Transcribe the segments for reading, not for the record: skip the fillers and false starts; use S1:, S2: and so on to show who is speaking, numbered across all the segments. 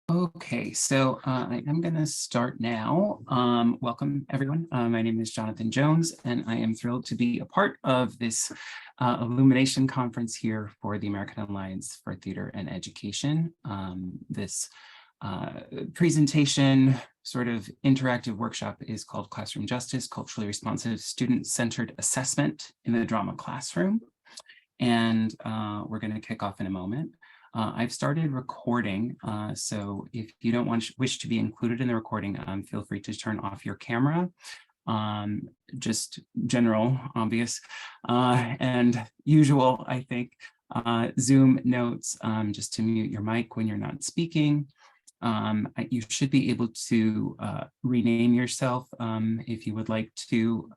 S1: Okay, so I am going to start now. Welcome, everyone. My name is Jonathan Jones, and I am thrilled to be a part of this Illumination Conference here for the American Alliance for Theater and Education. This presentation, sort of interactive workshop, is called Classroom Justice, Culturally Responsive Student-Centered Assessment in the Drama Classroom. And we're going to kick off in a moment. I've started recording, so if you don't wish to be included in the recording, feel free to turn off your camera. Just general, obvious, and usual, I think, Zoom notes, just to mute your mic when you're not speaking. You should be able to rename yourself if you would like to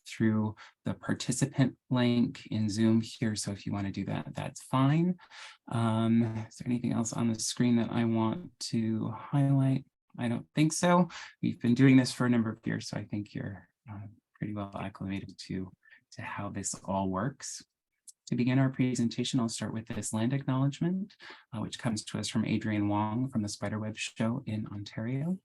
S1: through the participant link in Zoom here. So if you want to do that, that's fine. Is there anything else on the screen that I want to highlight? I don't think so. We've been doing this for a number of years, so I think you're pretty well acclimated to how this all works. To begin our presentation, I'll start with this land acknowledgement, which comes to us from Adrian Wong from the Spiderweb Show in Ontario.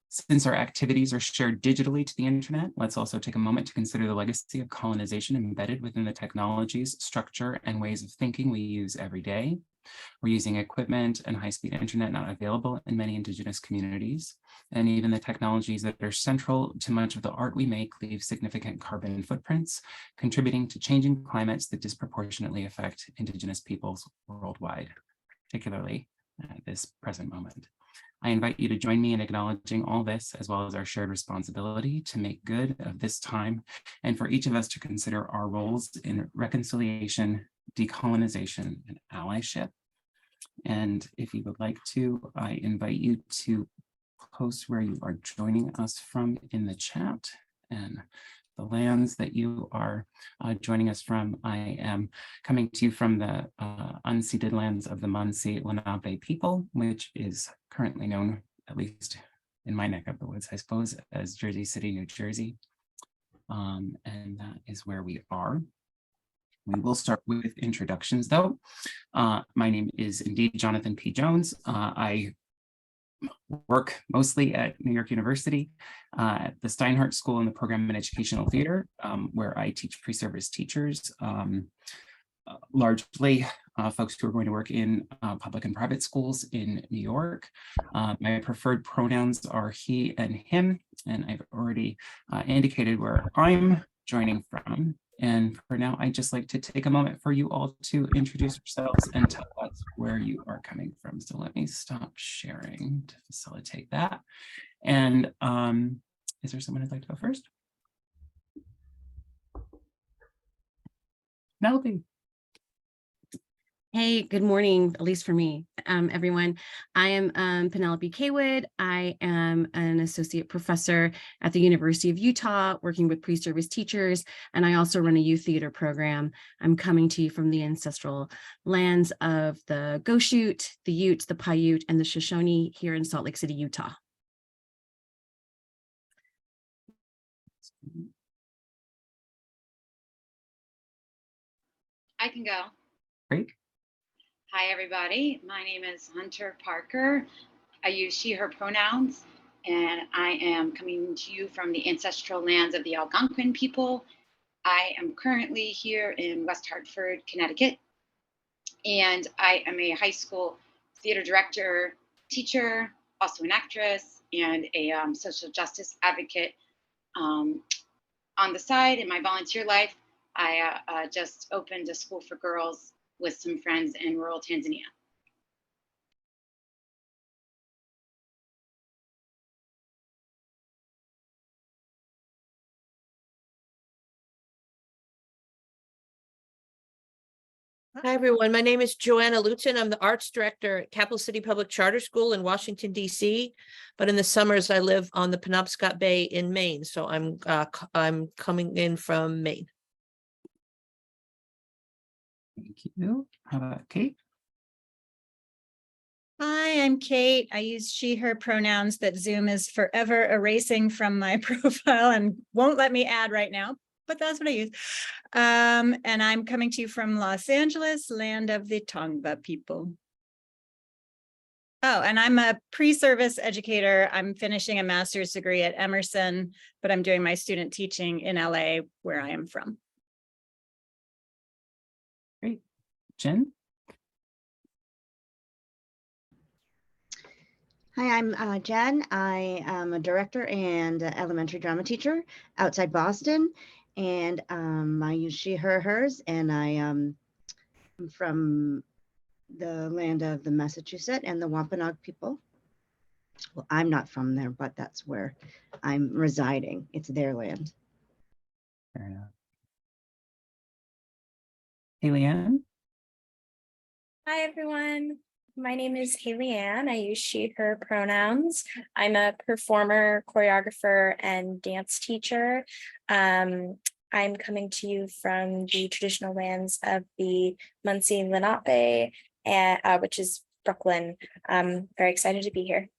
S1: Since our activities are shared digitally to the internet, let's also take a moment to consider the legacy of colonization embedded within the technologies, structure, and ways of thinking we use every day. We're using equipment and high-speed internet not available in many Indigenous communities. And even the technologies that are central to much of the art we make leave significant carbon footprints, contributing to changing climates that disproportionately affect Indigenous peoples worldwide, particularly at this present moment. I invite you to join me in acknowledging all this, as well as our shared responsibility to make good of this time, and for each of us to consider our roles in reconciliation, decolonization, and allyship. And if you would like to, I invite you to post where you are joining us from in the chat and the lands that you are joining us from. I am coming to you from the unceded lands of the Munsee Lenape people, which is currently known, at least in my neck of the woods, I suppose, as Jersey City, New Jersey. And that is where we are. We will start with introductions, though. My name is indeed Jonathan P. Jones. I work mostly at New York University at the Steinhardt School in the program in educational theater, where I teach pre-service teachers, largely folks who are going to work in public and private schools in New York. My preferred pronouns are he and him, and I've already indicated where I'm joining from. And for now, I'd just like to take a moment for you all to introduce yourselves and tell us where you are coming from. So let me stop sharing to facilitate that. And is there someone who'd like to go first? Melody.
S2: Hey, good morning, at least for me, everyone. I am Penelope Kaywood. I am an associate professor at the University of Utah, working with pre-service teachers, and I also run a youth theater program. I'm coming to you from the ancestral lands of the Goshute, the Ute, the Paiute, and the Shoshone here in Salt Lake City, Utah.
S3: I can go.
S1: Great.
S3: Hi, everybody. My name is Hunter Parker. I use she, her pronouns, and I am coming to you from the ancestral lands of the Algonquin people. I am currently here in West Hartford, Connecticut, and I am a high school theater director, teacher, also an actress, and a social justice advocate. On the side, in my volunteer life, I just opened a school for girls with some friends in rural Tanzania.
S4: Hi, everyone. My name is Joanna Lutzen. I'm the arts director at Capital City Public Charter School in Washington, D.C. But in the summers, I live on the Penobscot Bay in Maine. So I'm coming in from Maine.
S1: Thank you. How about Kate?
S5: Hi, I'm Kate. I use she, her pronouns that Zoom is forever erasing from my profile and won't let me add right now, but that's what I use. And I'm coming to you from Los Angeles, land of the Tongva people. Oh, and I'm a pre-service educator. I'm finishing a master's degree at Emerson, but I'm doing my student teaching in LA, where I am from.
S1: Great. Jen?
S6: Hi, I'm Jen. I am a director and elementary drama teacher outside Boston. And I use she, her, hers. And I am from the land of the Massachusetts and the Wampanoag people. Well, I'm not from there, but that's where I'm residing. It's their land.
S1: Fair enough. Haley Ann?
S7: Hi, everyone. My name is Haley Ann. I use she, her pronouns. I'm a performer, choreographer, and dance teacher. I'm coming to you from the traditional lands of the Munsee Lenape, which is Brooklyn. I'm very excited to be here.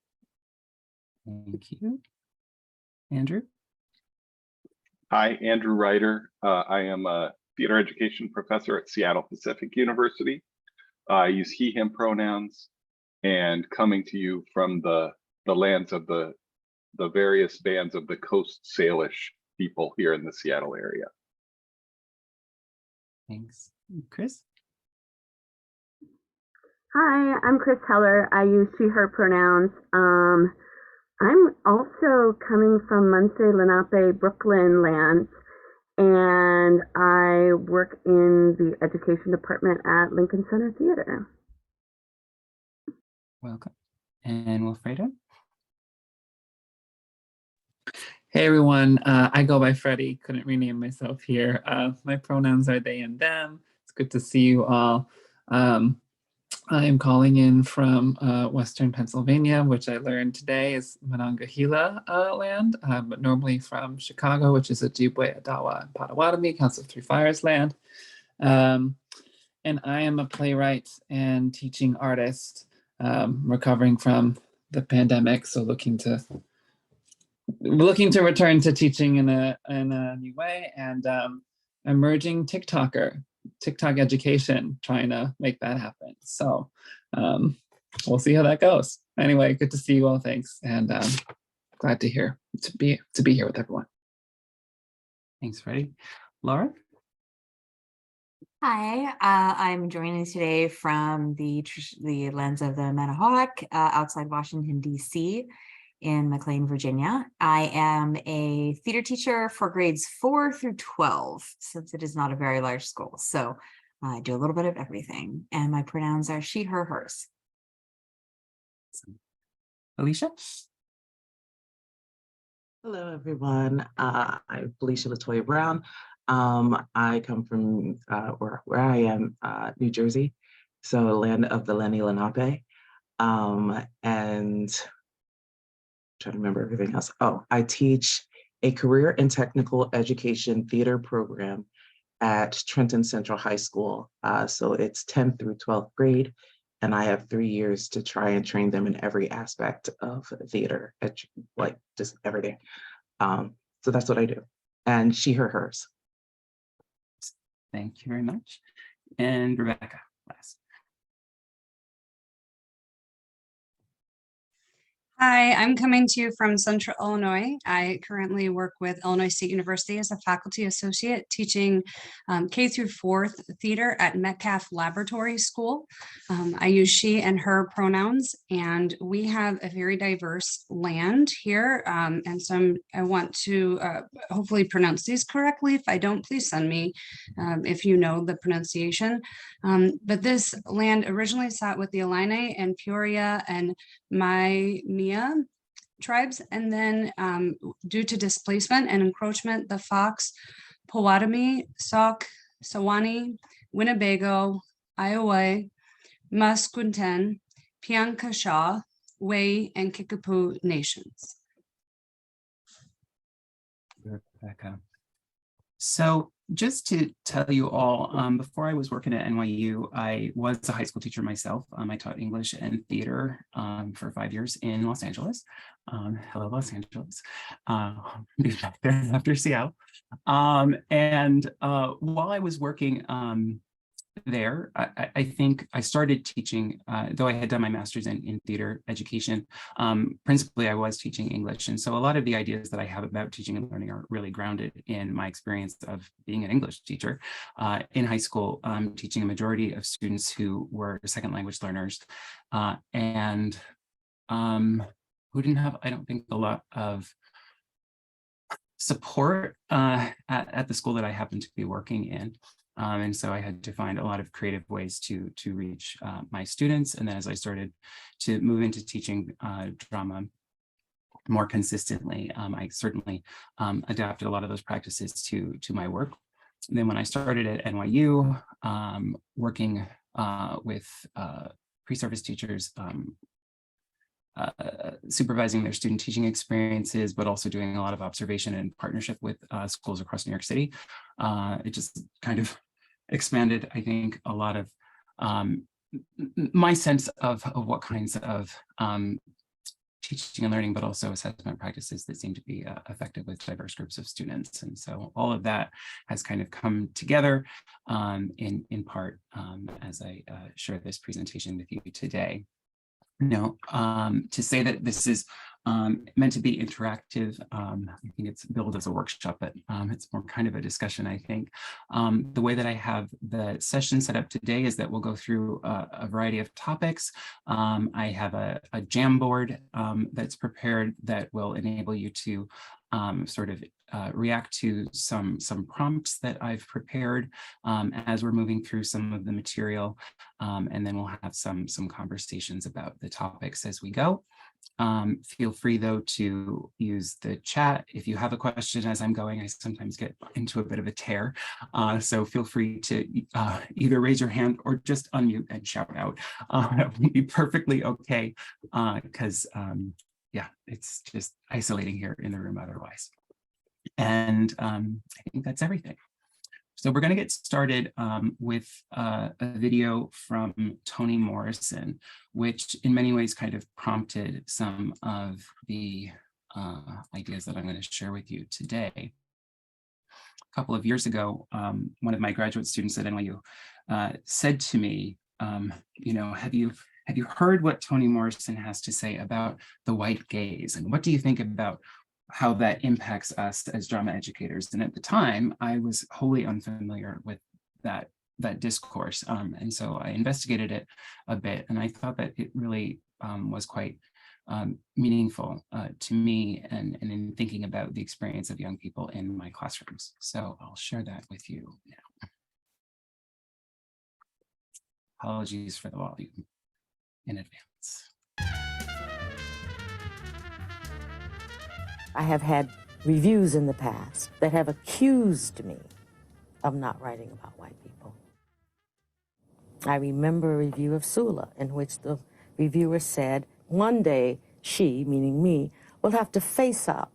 S1: Thank you. Andrew?
S8: Hi, Andrew Ryder. I am a theater education professor at Seattle Pacific University. I use he, him pronouns, and coming to you from the lands of the various bands of the Coast Salish people here in the Seattle area.
S1: Thanks. Chris?
S9: Hi, I'm Chris Heller. I use she, her pronouns. I'm also coming from Munsee Lenape, Brooklyn lands, and I work in the education department at Lincoln Center Theater.
S1: Welcome. And Wilfredo?
S10: Hey everyone, I go by Freddie, couldn't rename myself here. My pronouns are they and them. It's good to see you all. I am calling in from Western Pennsylvania, which I learned today is Monongahela land, but normally from Chicago, which is Ojibwe, Odawa, and Potawatomi, Council of Three Fires land. And I am a playwright and teaching artist, recovering from the pandemic, so looking to return to teaching in a new way, and emerging TikToker. TikTok education, trying to make that happen. So we'll see how that goes. Anyway, good to see you all. Thanks, and glad to be here with everyone.
S1: Thanks, Freddie. Laura?
S11: Hi, I'm joining today from the lands of the Manahoac outside Washington, D.C. in McLean, Virginia. I am a theater teacher for grades 4 through 12, since it is not a very large school. So I do a little bit of everything, and my pronouns are she, her, hers.
S1: Alicia?
S12: Hello, everyone. I'm Felicia Latoya Brown. I come from where I am, New Jersey, so land of the Lenni Lenape, and trying to remember everything else. Oh, I teach a career and technical education theater program at Trenton Central High School. So it's 10th through 12th grade, and I have 3 years to try and train them in every aspect of theater, like just everything. So that's what I do. And she, her, hers.
S1: Thank you very much. And Rebecca, last.
S13: Hi, I'm coming to you from Central Illinois. I currently work with Illinois State University as a faculty associate teaching K through 4th theater at Metcalf Laboratory School. I use she and her pronouns, and we have a very diverse land here. And so I want to hopefully pronounce these correctly. If I don't, please send me if you know the pronunciation. But this land originally sat with the Illini and Peoria and Mia tribes, and then due to displacement and encroachment, the Fox, Potawatomi, Sauk, Sewanee, Winnebago, Iowa, Musqueam, Piankashaw, Way, and Kickapoo nations.
S1: Rebecca. So just to tell you all, before I was working at NYU, I was a high school teacher myself. I taught English and theater for 5 years in Los Angeles. Hello, Los Angeles. Be back there after Seattle. And while I was working there. I think I started teaching, though I had done my master's in theater education. Principally, I was teaching English. And so a lot of the ideas that I have about teaching and learning are really grounded in my experience of being an English teacher in high school, teaching a majority of students who were second language learners and who didn't have, I don't think, a lot of support at the school that I happened to be working in. And so I had to find a lot of creative ways to reach my students. And then as I started to move into teaching drama more consistently, I certainly adapted a lot of those practices to my work. And then when I started at NYU, working with pre-service teachers, supervising their student teaching experiences, but also doing a lot of observation and partnership with schools across New York City. It just kind of expanded, I think, a lot of my sense of what kinds of teaching and learning, but also assessment practices that seem to be effective with diverse groups of students. And so all of that has kind of come together in part as I share this presentation with you today. No, to say that this is meant to be interactive, I think it's billed as a workshop, but it's more kind of a discussion, I think. The way that I have the session set up today is that we'll go through a variety of topics. I have a Jamboard that's prepared that will enable you to sort of react to some prompts that I've prepared as we're moving through some of the material. And then we'll have some conversations about the topics as we go. Feel free, though, to use the chat. If you have a question as I'm going, I sometimes get into a bit of a tear. So feel free to either raise your hand or just unmute and shout out. That will be perfectly okay, because yeah, it's just isolating here in the room otherwise. And I think that's everything. So we're going to get started with a video from Toni Morrison, which in many ways kind of prompted some of the ideas that I'm going to share with you today. A couple of years ago, one of my graduate students at NYU said to me, you know, have you heard what Toni Morrison has to say about the white gaze? And what do you think about how that impacts us as drama educators? And at the time, I was wholly unfamiliar with that discourse. And so I investigated it a bit, and I thought that it really was quite meaningful to me and in thinking about the experience of young people in my classrooms. So I'll share that with you now. Apologies for the volume in advance.
S14: I have had reviews in the past that have accused me of not writing about white people. I remember a review of Sula in which the reviewer said, one day she, meaning me, will have to face up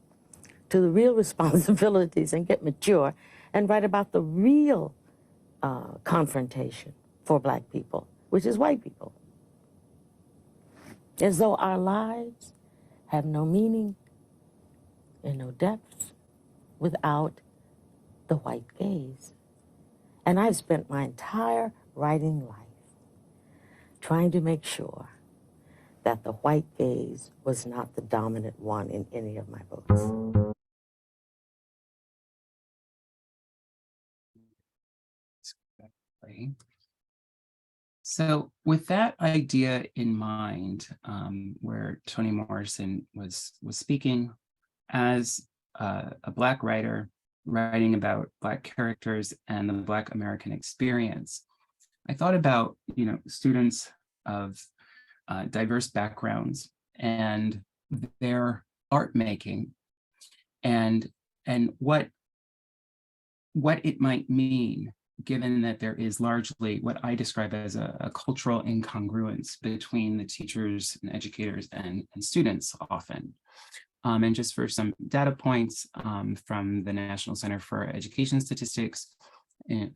S14: to the real responsibilities and get mature and write about the real confrontation for Black people, which is white people. As though our lives have no meaning and no depth without the white gaze. And I've spent my entire writing life trying to make sure that the white gaze was not the dominant one in any of my books.
S1: So with that idea in mind, where Toni Morrison was speaking as a Black writer writing about Black characters and the Black American experience, I thought about, you know, students of diverse backgrounds and their art making and what it might mean, given that there is largely what I describe as a cultural incongruence between the teachers and educators and students often. And just for some data points from the National Center for Education Statistics, in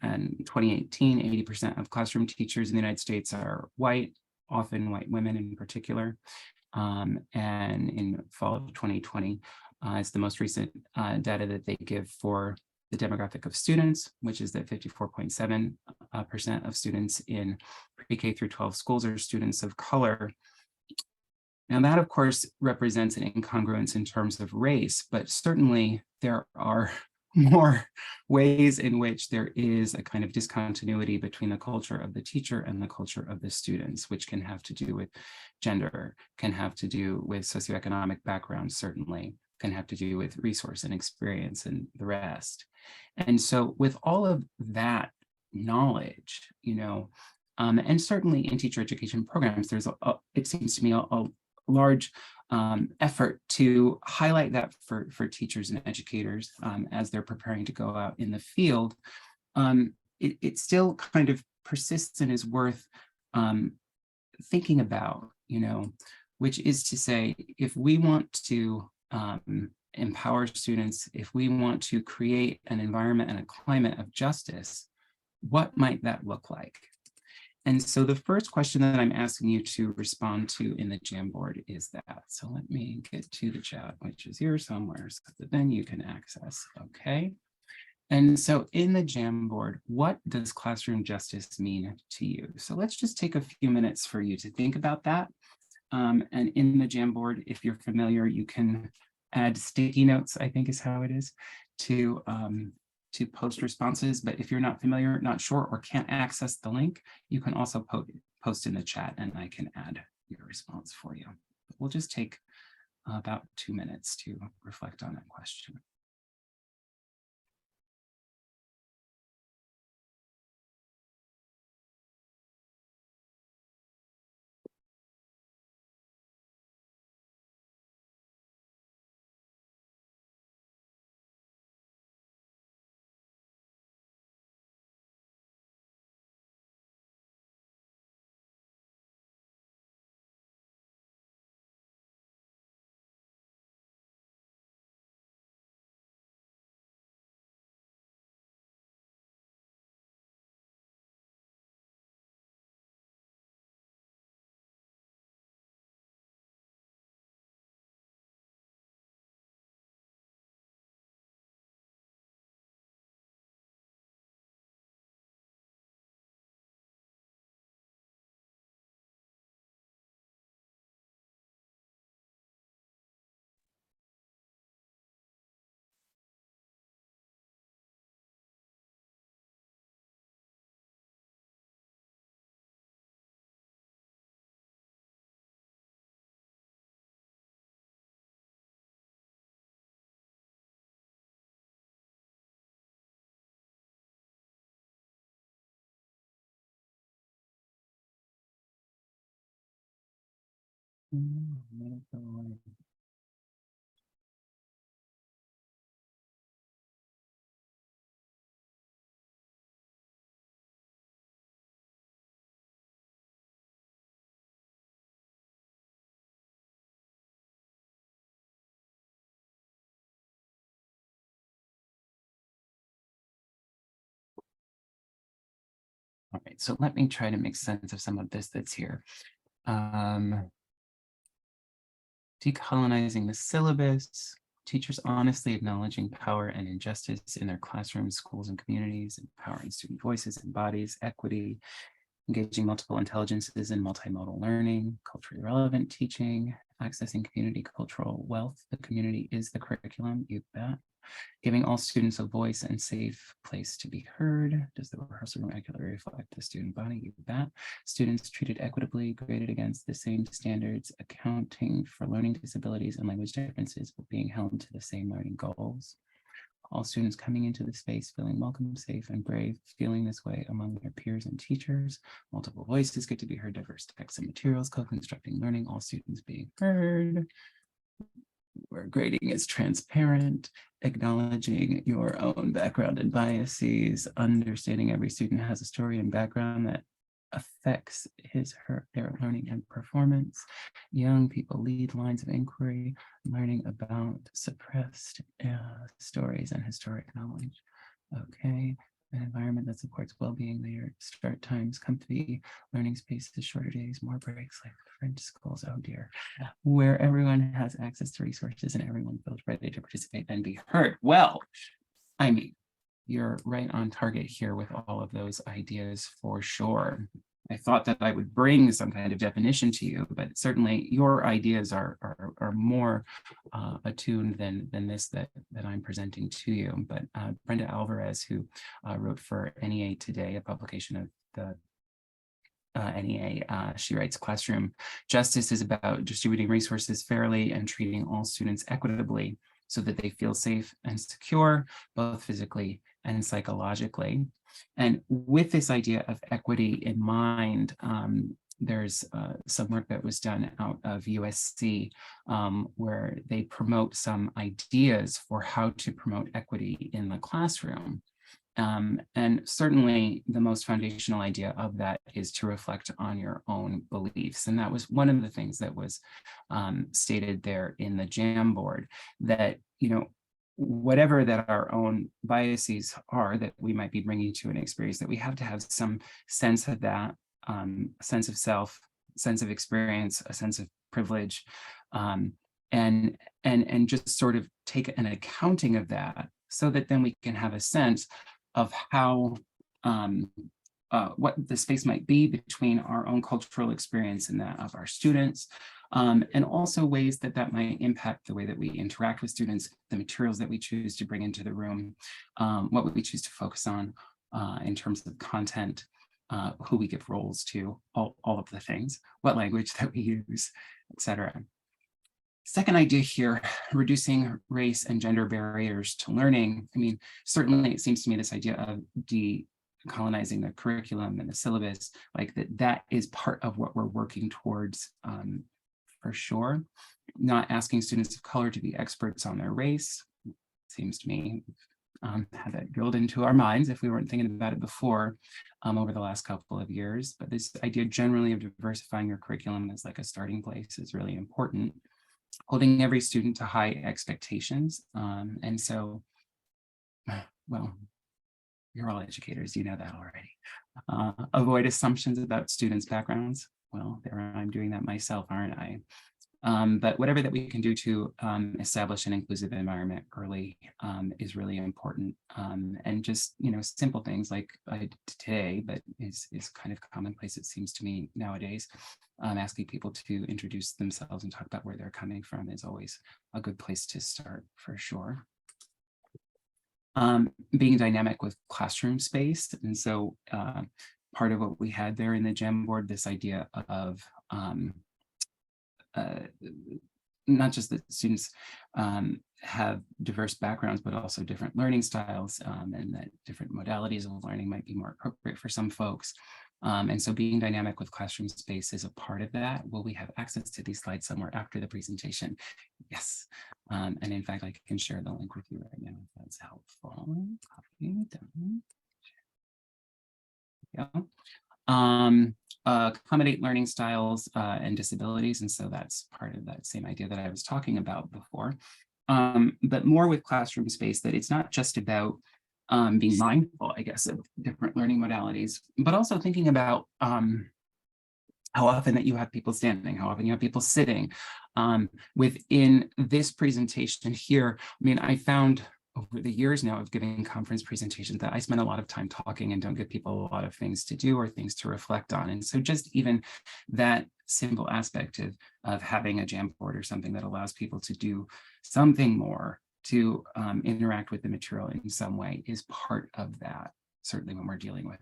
S1: 2018, 80% of classroom teachers in the United States are white, often white women in particular. And in fall of 2020, it's the most recent data that they give for the demographic of students, which is that 54.7% of students in pre-K through 12 schools are students of color. Now that, of course, represents an incongruence in terms of race, but certainly there are more ways in which there is a kind of discontinuity between the culture of the teacher and the culture of the students, which can have to do with gender, can have to do with socioeconomic background, certainly, can have to do with resource and experience and the rest. And so with all of that knowledge, you know, and certainly in teacher education programs, there's, it seems to me, a large effort to highlight that for teachers and educators as they're preparing to go out in the field. It still kind of persists and is worth thinking about, you know, which is to say, if we want to empower students, if we want to create an environment and a climate of justice, what might that look like? And so the first question that I'm asking you to respond to in the Jamboard is that. So let me get to the chat, which is here somewhere, so that then you can access, okay? And so in the Jamboard, what does classroom justice mean to you? So let's just take a few minutes for you to think about that. And in the Jamboard, if you're familiar, you can add sticky notes, I think is how it is, to post responses. But if you're not familiar, not sure, or can't access the link, you can also post in the chat and I can add your response for you. We'll just take about 2 minutes to reflect on that question. All right, so let me try to make sense of some of this that's here. Decolonizing the syllabus, teachers honestly acknowledging power and injustice in their classrooms, schools, and communities, empowering student voices and bodies, equity, engaging multiple intelligences in multimodal learning, culturally relevant teaching, accessing community cultural wealth. The community is the curriculum, you bet. Giving all students a voice and safe place to be heard. Does the rehearsal room accurately reflect the student body? You bet. Students treated equitably, graded against the same standards, accounting for learning disabilities and language differences, but being held to the same learning goals. All students coming into the space feeling welcome, safe, and brave, feeling this way among their peers and teachers. Multiple voices get to be heard, diverse texts and materials, co-constructing learning, all students being heard. Where grading is transparent, acknowledging your own background and biases, understanding every student has a story and background that affects their learning and performance. Young people lead lines of inquiry, learning about suppressed stories and historic knowledge. Okay. An environment that supports well-being there. Start times, comfy learning spaces, shorter days, more breaks like French schools. Oh dear. Where everyone has access to resources and everyone feels ready to participate and be heard. Well, I mean, you're right on target here with all of those ideas for sure. I thought that I would bring some kind of definition to you, but certainly your ideas are more attuned than this that I'm presenting to you. But Brenda Alvarez, who wrote for NEA Today, a publication of the NEA, she writes, classroom justice is about distributing resources fairly and treating all students equitably so that they feel safe and secure, both physically and psychologically. And with this idea of equity in mind, there's some work that was done out of USC where they promote some ideas for how to promote equity in the classroom. And certainly the most foundational idea of that is to reflect on your own beliefs. And that was one of the things that was stated there in the Jamboard, that, you know, whatever that our own biases are that we might be bringing to an experience, that we have to have some sense of that, sense of self, sense of experience, a sense of privilege, and just sort of take an accounting of that, so that then we can have a sense of how what the space might be between our own cultural experience and that of our students, and also ways that that might impact the way that we interact with students, the materials that we choose to bring into the room, what we choose to focus on in terms of content, who we give roles to, all of the things, what language that we use, etc. Second idea here, reducing race and gender barriers to learning. I mean, certainly it seems to me this idea of decolonizing the curriculum and the syllabus, like that is part of what we're working towards for sure. Not asking students of color to be experts on their race, seems to me, had that drilled into our minds if we weren't thinking about it before over the last couple of years. But this idea generally of diversifying your curriculum as like a starting place is really important. Holding every student to high expectations. And so, well, you're all educators, you know that already. Avoid assumptions about students' backgrounds. Well, there I'm doing that myself, aren't I? But whatever that we can do to establish an inclusive environment early is really important. And just, you know, simple things like I did today, but is kind of commonplace, it seems to me nowadays. Asking people to introduce themselves and talk about where they're coming from is always a good place to start for sure. Being dynamic with classroom space. And so part of what we had there in the Jamboard, this idea of not just that students have diverse backgrounds, but also different learning styles, and that different modalities of learning might be more appropriate for some folks. And so being dynamic with classroom space is a part of that. Will we have access to these slides somewhere after the presentation? Yes. And in fact, I can share the link with you right now if that's helpful. Copy, done. Yeah. Accommodate learning styles and disabilities. And so that's part of that same idea that I was talking about before. But more with classroom space, that it's not just about being mindful, I guess, of different learning modalities, but also thinking about how often that you have people standing, how often you have people sitting. Within this presentation here, I mean, I found over the years now of giving conference presentations that I spend a lot of time talking and don't give people a lot of things to do or things to reflect on. And so just even that simple aspect of having a Jamboard or something that allows people to do something more to interact with the material in some way is part of that, certainly when we're dealing with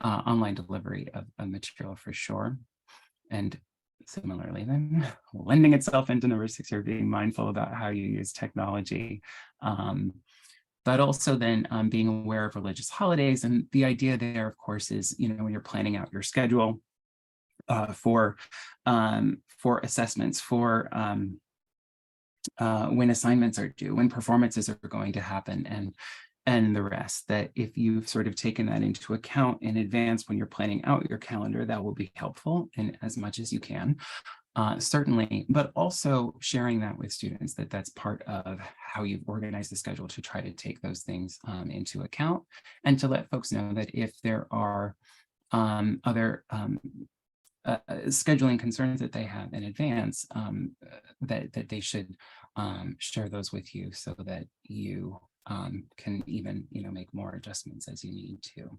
S1: online delivery of material for sure. And similarly, then lending itself into number 6 here, being mindful about how you use technology, but also then being aware of religious holidays. And the idea there, of course, is, you know, when you're planning out your schedule for assessments, for when assignments are due, when performances are going to happen, and the rest, that if you've sort of taken that into account in advance when you're planning out your calendar, that will be helpful in as much as you can, certainly, but also sharing that with students, that that's part of how you've organized the schedule to try to take those things into account, and to let folks know that if there are other scheduling concerns that they have in advance, that they should share those with you so that you can even, make more adjustments as you need to.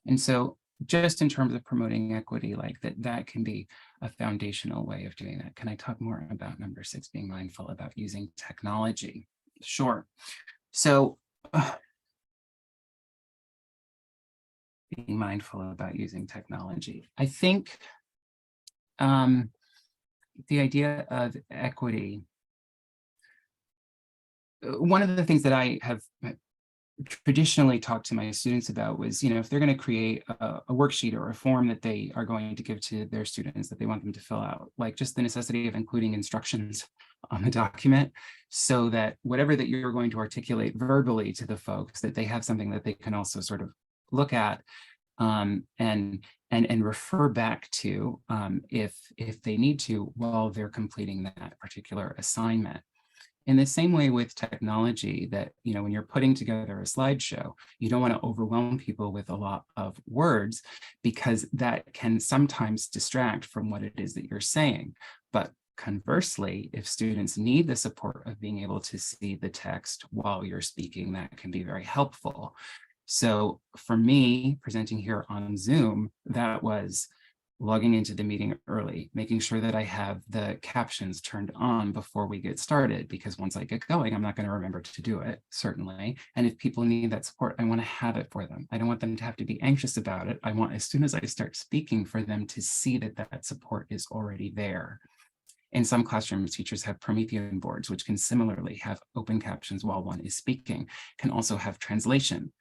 S1: And so just in terms of promoting equity, like that can be a foundational way of doing that. Can I talk more about number 6, being mindful about using technology? Sure. So being mindful about using technology. I think the idea of equity, one of the things that I have traditionally talked to my students about was, if they're going to create a worksheet or a form that they are going to give to their students that they want them to fill out, like just the necessity of including instructions on the document so that whatever that you're going to articulate verbally to the folks, that they have something that they can also sort of look at and refer back to if they need to while they're completing that particular assignment. In the same way with technology, that, when you're putting together a slideshow, you don't want to overwhelm people with a lot of words because that can sometimes distract from what it is that you're saying. But conversely, if students need the support of being able to see the text while you're speaking, that can be very helpful. So for me, presenting here on Zoom, that was logging into the meeting early, making sure that I have the captions turned on before we get started, because once I get going, I'm not going to remember to do it, certainly. And if people need that support, I want to have it for them. I don't want them to have to be anxious about it. I want, as soon as I start speaking, for them to see that that support is already there. In some classrooms, teachers have Promethean boards, which can similarly have open captions while one is speaking, can also have translation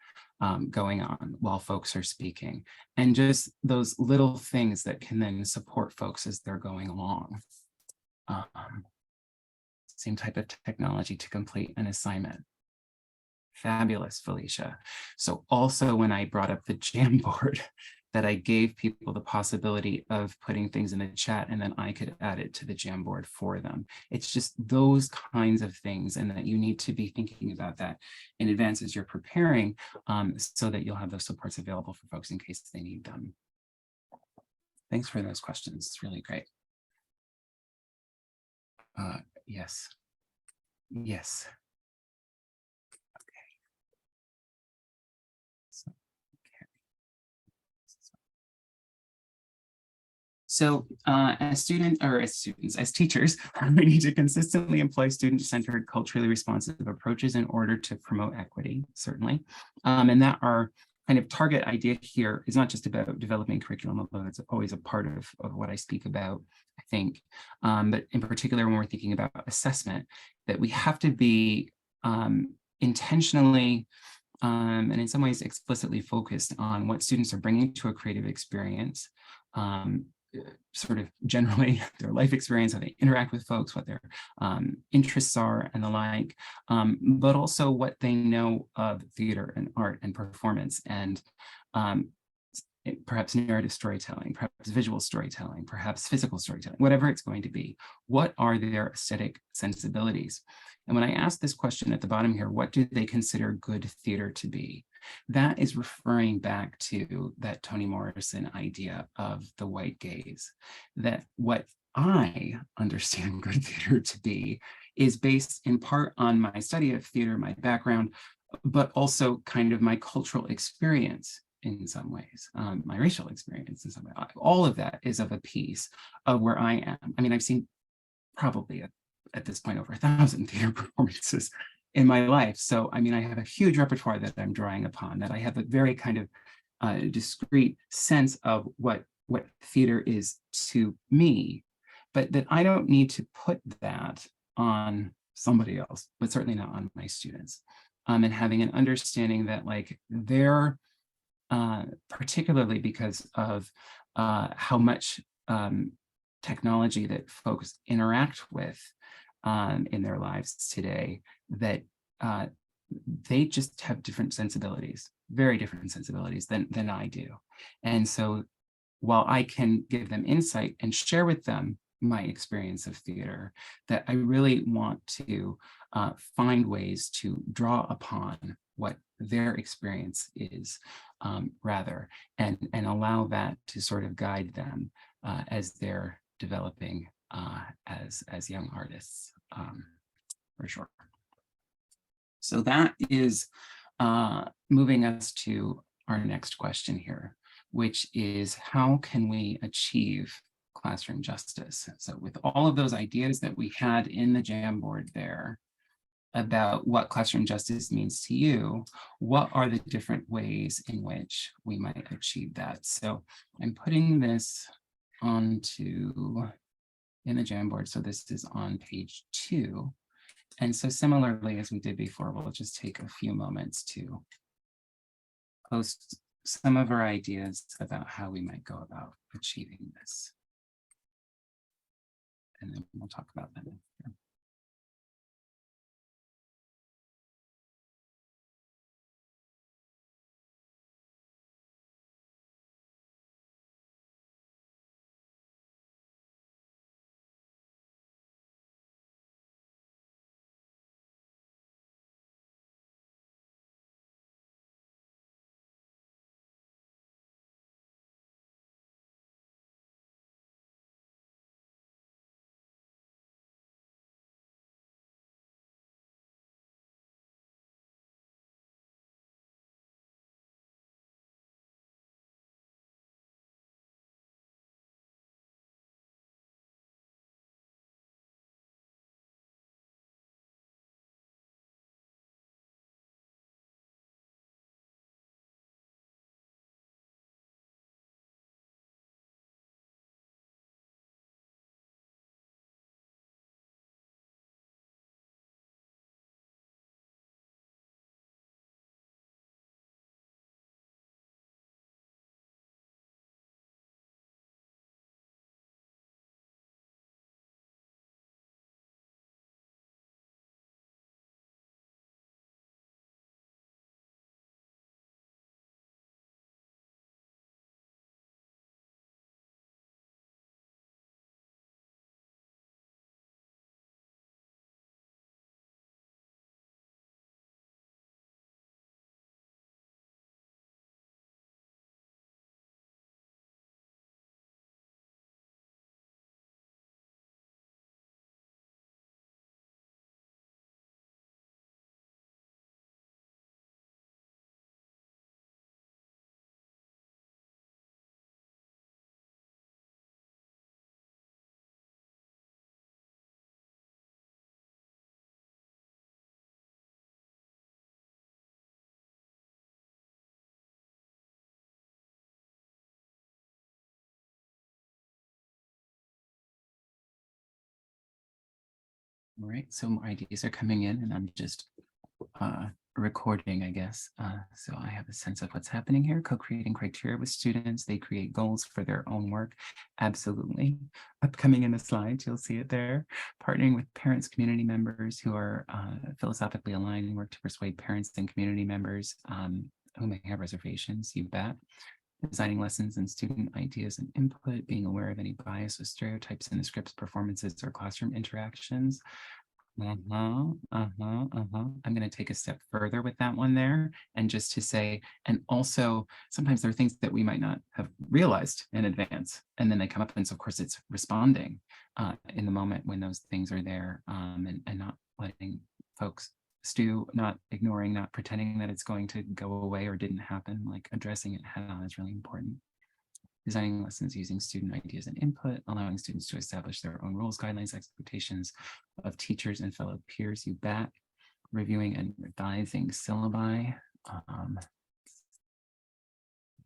S1: going on while folks are speaking, and just those little things that can then support folks as they're going along. Same type of technology to complete an assignment. Fabulous, Felicia. So also when I brought up the Jamboard, that I gave people the possibility of putting things in the chat and then I could add it to the Jamboard for them. It's just those kinds of things, and that you need to be thinking about that in advance as you're preparing so that you'll have those supports available for folks in case they need them. Thanks for those questions. It's really great. Yes. Yes. So as teachers, we need to consistently employ student-centered, culturally responsive approaches in order to promote equity, certainly. And that our kind of target idea here is not just about developing curriculum, although it's always a part of what I speak about, I think. But in particular, when we're thinking about assessment, that we have to be intentionally and in some ways explicitly focused on what students are bringing to a creative experience, sort of generally their life experience, how they interact with folks, what their interests are and the like, but also what they know of theater and art and performance, and perhaps narrative storytelling, perhaps visual storytelling, perhaps physical storytelling, whatever it's going to be. What are their aesthetic sensibilities? And when I ask this question at the bottom here, what do they consider good theater to be? That is referring back to that Toni Morrison idea of the white gaze, that what I understand good theater to be is based in part on my study of theater, my background, but also kind of my cultural experience in some ways, my racial experience in some way. All of that is of a piece of where I am. I mean, I've seen probably at this point over 1,000 theater performances in my life. So, I mean, I have a huge repertoire that I'm drawing upon, that I have a very kind of discrete sense of what theater is to me, but that I don't need to put that on somebody else, but certainly not on my students. And having an understanding that, like, they're particularly because of how much technology that folks interact with in their lives today, that they just have different sensibilities, very different sensibilities than I do. And so while I can give them insight and share with them my experience of theater, that I really want to find ways to draw upon what their experience is, rather, and allow that to sort of guide them as they're developing as young artists, for sure. So that is moving us to our next question here, which is how can we achieve classroom justice? So with all of those ideas that we had in the Jamboard there about what classroom justice means to you, what are the different ways in which we might achieve that? So I'm putting this onto in the Jamboard. So this is on page 2. And so similarly, as we did before, we'll just take a few moments to post some of our ideas about how we might go about achieving this. And then we'll talk about them here. All right, so more ideas are coming in and I'm just recording, I guess. So I have a sense of what's happening here. Co-creating criteria with students. They create goals for their own work. Absolutely. Upcoming in the slides, you'll see it there. Partnering with parents, community members who are philosophically aligned and work to persuade parents and community members who may have reservations, you bet. Designing lessons and student ideas and input, being aware of any bias or stereotypes in the scripts, performances, or classroom interactions. I'm going to take a step further with that one there, and just to say, and also sometimes there are things that we might not have realized in advance, and then they come up, and so of course it's responding in the moment when those things are there, and not letting folks stew, not ignoring, not pretending that it's going to go away or didn't happen, like addressing it head on is really important. Designing lessons using student ideas and input, allowing students to establish their own rules, guidelines, expectations of teachers and fellow peers, you bet. Reviewing and revising syllabi.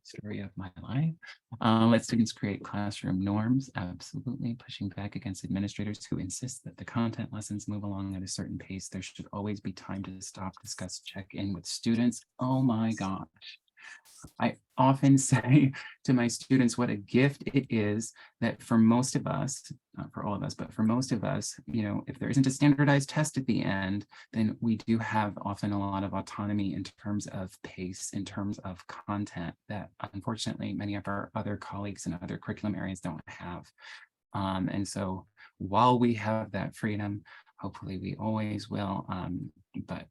S1: Story of my life. Let students create classroom norms. Absolutely. Pushing back against administrators who insist that the content lessons move along at a certain pace. There should always be time to stop, discuss, check in with students. Oh my gosh. I often say to my students what a gift it is that for most of us, not for all of us, but for most of us, you know, if there isn't a standardized test at the end, then we do have often a lot of autonomy in terms of pace, in terms of content that unfortunately many of our other colleagues in other curriculum areas don't have. And so while we have that freedom, hopefully we always will, but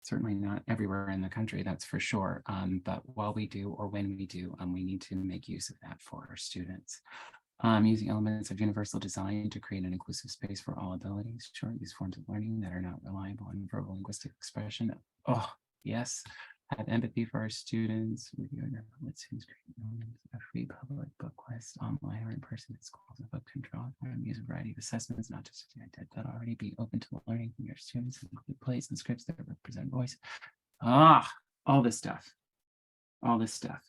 S1: certainly not everywhere in the country, that's for sure. But while we do, or when we do, we need to make use of that for our students. Using elements of universal design to create an inclusive space for all abilities. Sure, use forms of learning that are not reliable on verbal linguistic expression. Oh, yes. Have empathy for our students. Review your limits. A free public book list online or in person at schools and book control. Use a variety of assessments, not just that already be open to learning from your students, include plays and scripts that represent voice. All this stuff. All this stuff.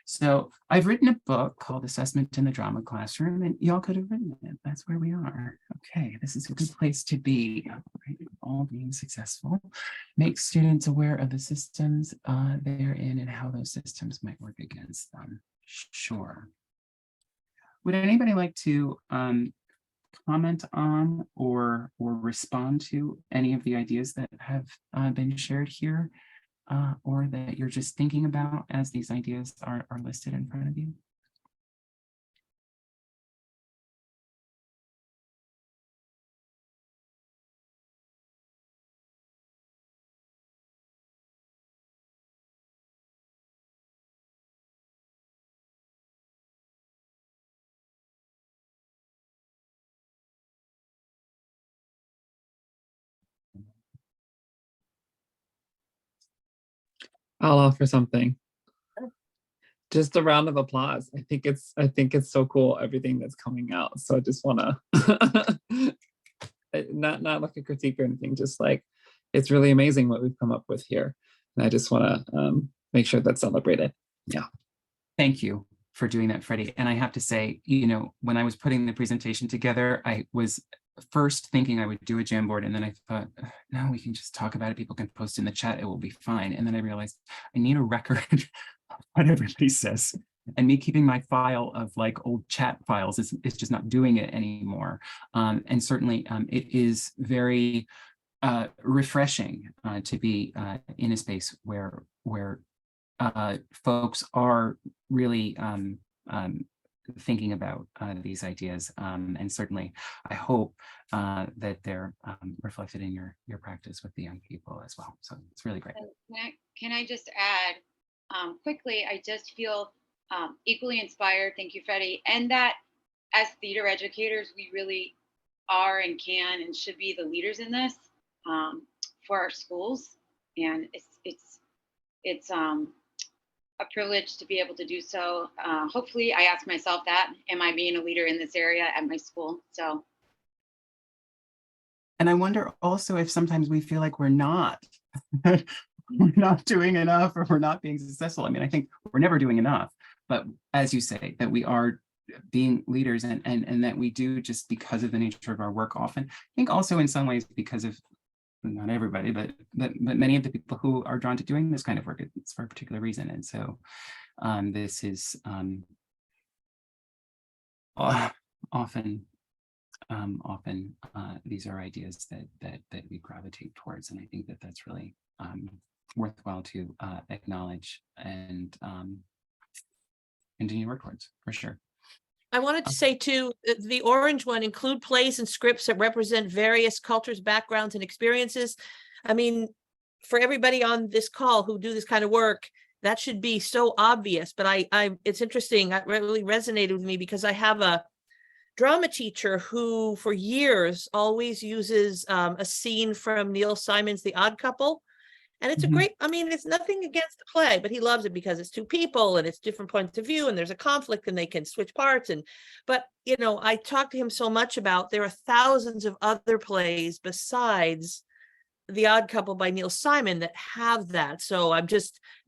S1: So I've written a book called Assessment in the Drama Classroom, and y'all could have written it. That's where we are. Okay, this is a good place to be. Right? All being successful. Make students aware of the systems they're in and how those systems might work against them. Sure. Would anybody like to comment on or respond to any of the ideas that have been shared here? Or that you're just thinking about as these ideas are listed in front of you?
S10: I'll offer something. Just a round of applause. I think it's so cool, everything that's coming out. So I just want to not like a critique or anything, just like it's really amazing what we've come up with here. And I just want to make sure that's celebrated. Yeah.
S1: Thank you for doing that, Freddie. And I have to say, you know, when I was putting the presentation together, I was first thinking I would do a Jamboard, and then I thought, no, we can just talk about it. People can post in the chat, it will be fine. And then I realized I need a record of what everybody says. And me keeping my file of like old chat files is just not doing it anymore. And certainly it is very refreshing to be in a space where folks are really thinking about these ideas, and certainly I hope that they're reflected in your practice with the young people as well. So it's really great.
S3: Can I just add quickly? I just feel equally inspired. Thank you, Freddie. And that as theater educators, we really are and can and should be the leaders in this for our schools. And it's a privilege to be able to do so. Hopefully I ask myself that, am I being a leader in this area at my school? So.
S1: And I wonder also if sometimes we feel like we're not doing enough, or we're not being successful. I mean, I think we're never doing enough, but as you say, that we are being leaders and that we do just because of the nature of our work often. I think also in some ways because of, not everybody, but many of the people who are drawn to doing this kind of work, it's for a particular reason. And so this is often these are ideas that we gravitate towards, and I think that that's really worthwhile to acknowledge and continue to work towards, for sure.
S4: I wanted to say too, the orange one, include plays and scripts that represent various cultures, backgrounds, and experiences. I mean, for everybody on this call who do this kind of work, that should be so obvious. But it's interesting. That really resonated with me because I have a drama teacher who for years always uses a scene from Neil Simon's The Odd Couple. And it's a great, I mean, it's nothing against the play, but he loves it because it's two people and it's different points of view and there's a conflict and they can switch parts. But, you know, I talked to him so much about there are thousands of other plays besides The Odd Couple by Neil Simon that have that. So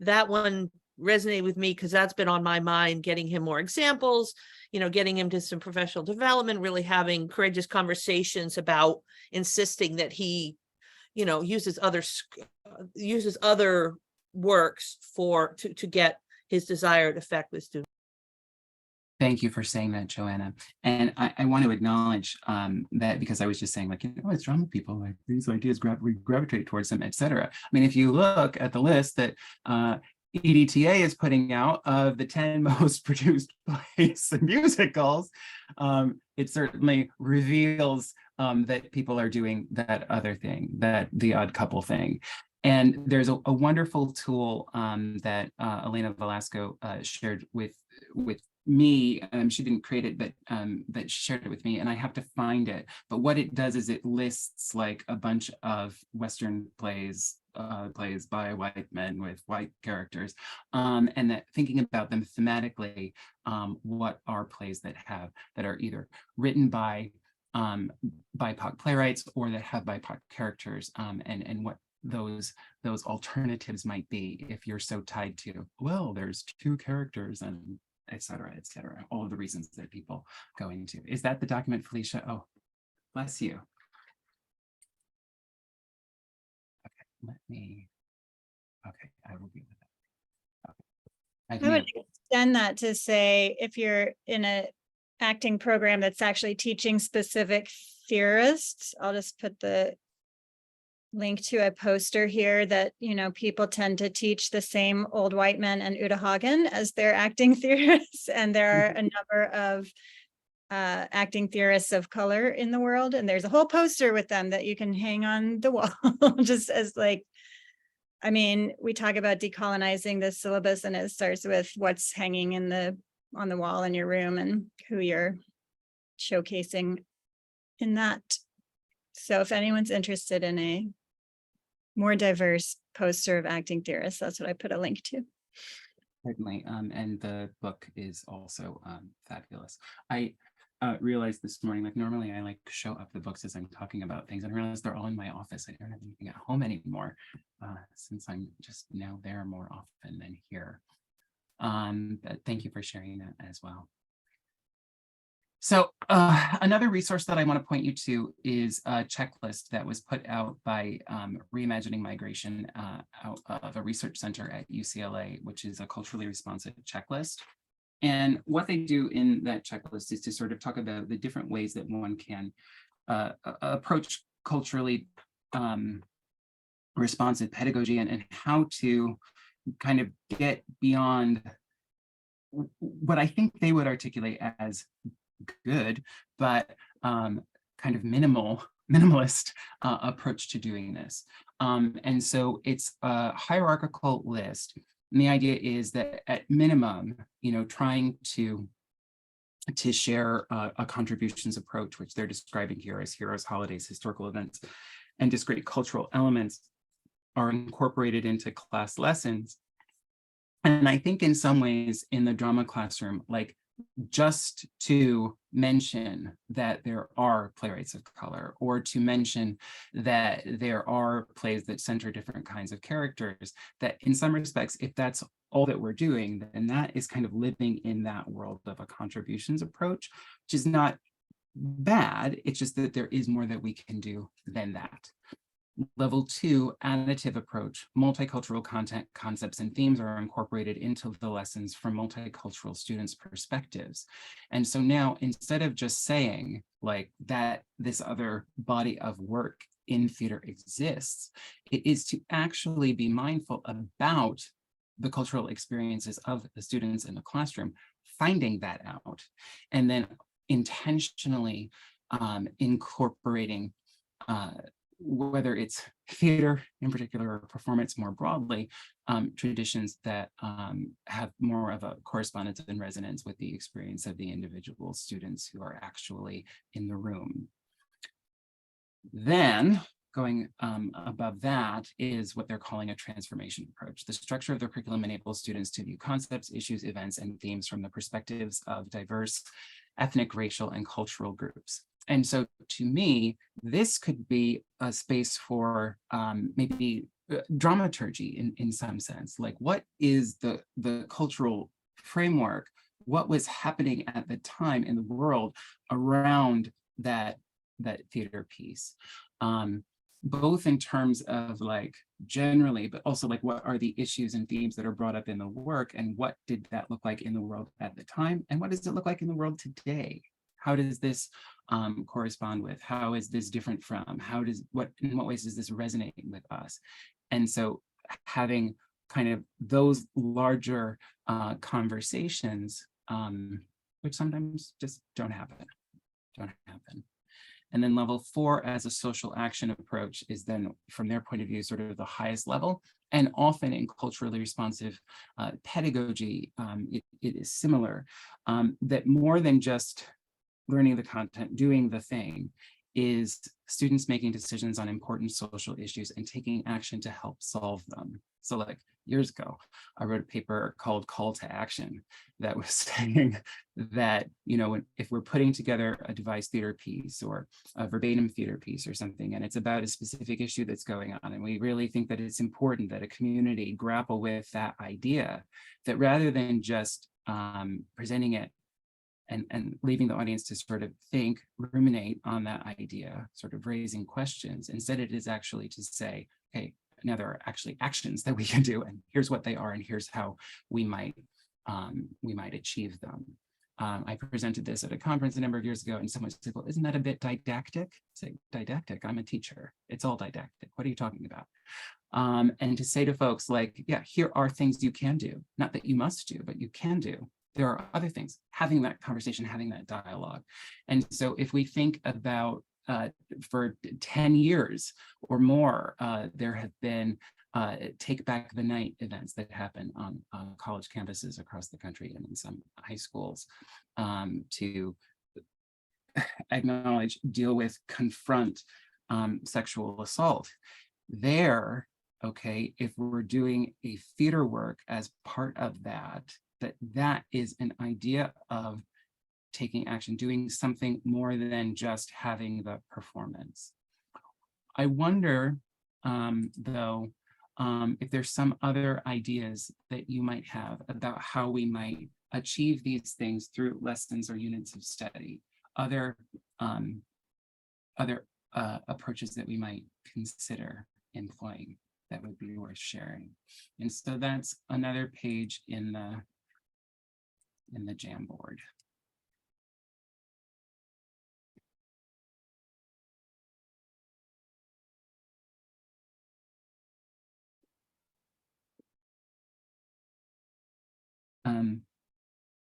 S4: that one resonated with me because that's been on my mind, getting him more examples, you know, getting him to some professional development, really having courageous conversations about insisting that he, you know, uses other works to get his desired effect with students.
S1: Thank you for saying that, Joanna. And I want to acknowledge that, because I was just saying, like, you know, it's drama people, like these ideas we gravitate towards them, etc. I mean, if you look at the list that AATE is putting out of the 10 most produced plays and musicals, it certainly reveals that people are doing that other thing, that The Odd Couple thing. And there's a wonderful tool that Elena Velasco shared with me, she didn't create it, but she shared it with me, and I have to find it. But what it does is it lists like a bunch of Western plays by white men with white characters, and that thinking about them thematically, what are plays that are either written by BIPOC playwrights or that have BIPOC characters, and what those alternatives might be if you're so tied to, well, there's two characters and et cetera, all of the reasons that people go into. Is that the document, Felicia? Oh, bless you. Okay, I will be with that. Okay.
S5: I would extend that to say, if you're in a acting program that's actually teaching specific theorists, I'll just put the link to a poster here that, people tend to teach the same old white men and Uta Hagen as their acting theorists. And there are a number of acting theorists of color in the world. And there's a whole poster with them that you can hang on the wall, just as we talk about decolonizing the syllabus, and it starts with what's hanging on the wall in your room and who you're showcasing in that. So if anyone's interested in a more diverse poster of acting theorists, that's what I put a link to.
S1: Certainly, and the book is also fabulous. I realized this morning, like normally I like show up the books as I'm talking about things, and I realized they're all in my office. I don't have anything at home anymore, since I'm just now there more often than here. But thank you for sharing that as well. So another resource that I want to point you to is a checklist that was put out by Reimagining Migration out of a research center at UCLA, which is a culturally responsive checklist. And what they do in that checklist is to sort of talk about the different ways that one can approach culturally responsive pedagogy, and how to kind of get beyond what I think they would articulate as good, but kind of minimalist approach to doing this. And so it's a hierarchical list. And the idea is that at minimum, trying to share a contributions approach, which they're describing here as heroes, holidays, historical events, and discrete cultural elements are incorporated into class lessons. And I think in some ways in the drama classroom, like just to mention that there are playwrights of color, or to mention that there are plays that center different kinds of characters, that in some respects, if that's all that we're doing, then that is kind of living in that world of a contributions approach, which is not bad. It's just that there is more that we can do than that. Level 2, additive approach. Multicultural content, concepts, and themes are incorporated into the lessons from multicultural students' perspectives. And so now, instead of just saying like that this other body of work in theater exists, it is to actually be mindful about the cultural experiences of the students in the classroom, finding that out, and then intentionally incorporating whether it's theater in particular or performance more broadly, traditions that have more of a correspondence and resonance with the experience of the individual students who are actually in the room. Then going above that is what they're calling a transformation approach. The structure of the curriculum enables students to view concepts, issues, events, and themes from the perspectives of diverse ethnic, racial, and cultural groups. And so to me, this could be a space for maybe dramaturgy in some sense. Like, what is the cultural framework? What was happening at the time in the world around that theater piece? Both in terms of like generally, but also like what are the issues and themes that are brought up in the work, and what did that look like in the world at the time? And what does it look like in the world today? How does this correspond with? How is this different from? In what ways does this resonate with us? And so having kind of those larger conversations, which sometimes just don't happen. happen. And then level 4 as a social action approach is then, from their point of view, sort of the highest level. And often in culturally responsive pedagogy, it is similar, that more than just learning the content, doing the thing, is students making decisions on important social issues and taking action to help solve them. So like years ago, I wrote a paper called Call to Action that was saying that, you know, if we're putting together a devised theater piece or a verbatim theater piece or something, and it's about a specific issue that's going on, and we really think that it's important that a community grapple with that idea, that rather than just presenting it and leaving the audience to sort of think, ruminate on that idea, sort of raising questions. Instead, it is actually to say, okay, now there are actually actions that we can do, and here's what they are, and here's how we might achieve them. I presented this at a conference a number of years ago, and someone said, well, isn't that a bit didactic? I say, didactic? I'm a teacher. It's all didactic. What are you talking about? And to say to folks like, yeah, here are things you can do. Not that you must do, but you can do. There are other things, having that conversation, having that dialogue. And so if we think about for 10 years or more, there have been Take Back the Night events that happen on college campuses across the country and in some high schools to acknowledge, deal with, confront sexual assault. There, okay, if we're doing a theater work as part of that, that is an idea of taking action, doing something more than just having the performance. I wonder, though, if there's some other ideas that you might have about how we might achieve these things through lessons or units of study, other approaches that we might consider employing that would be worth sharing. And so that's another page in the Jamboard.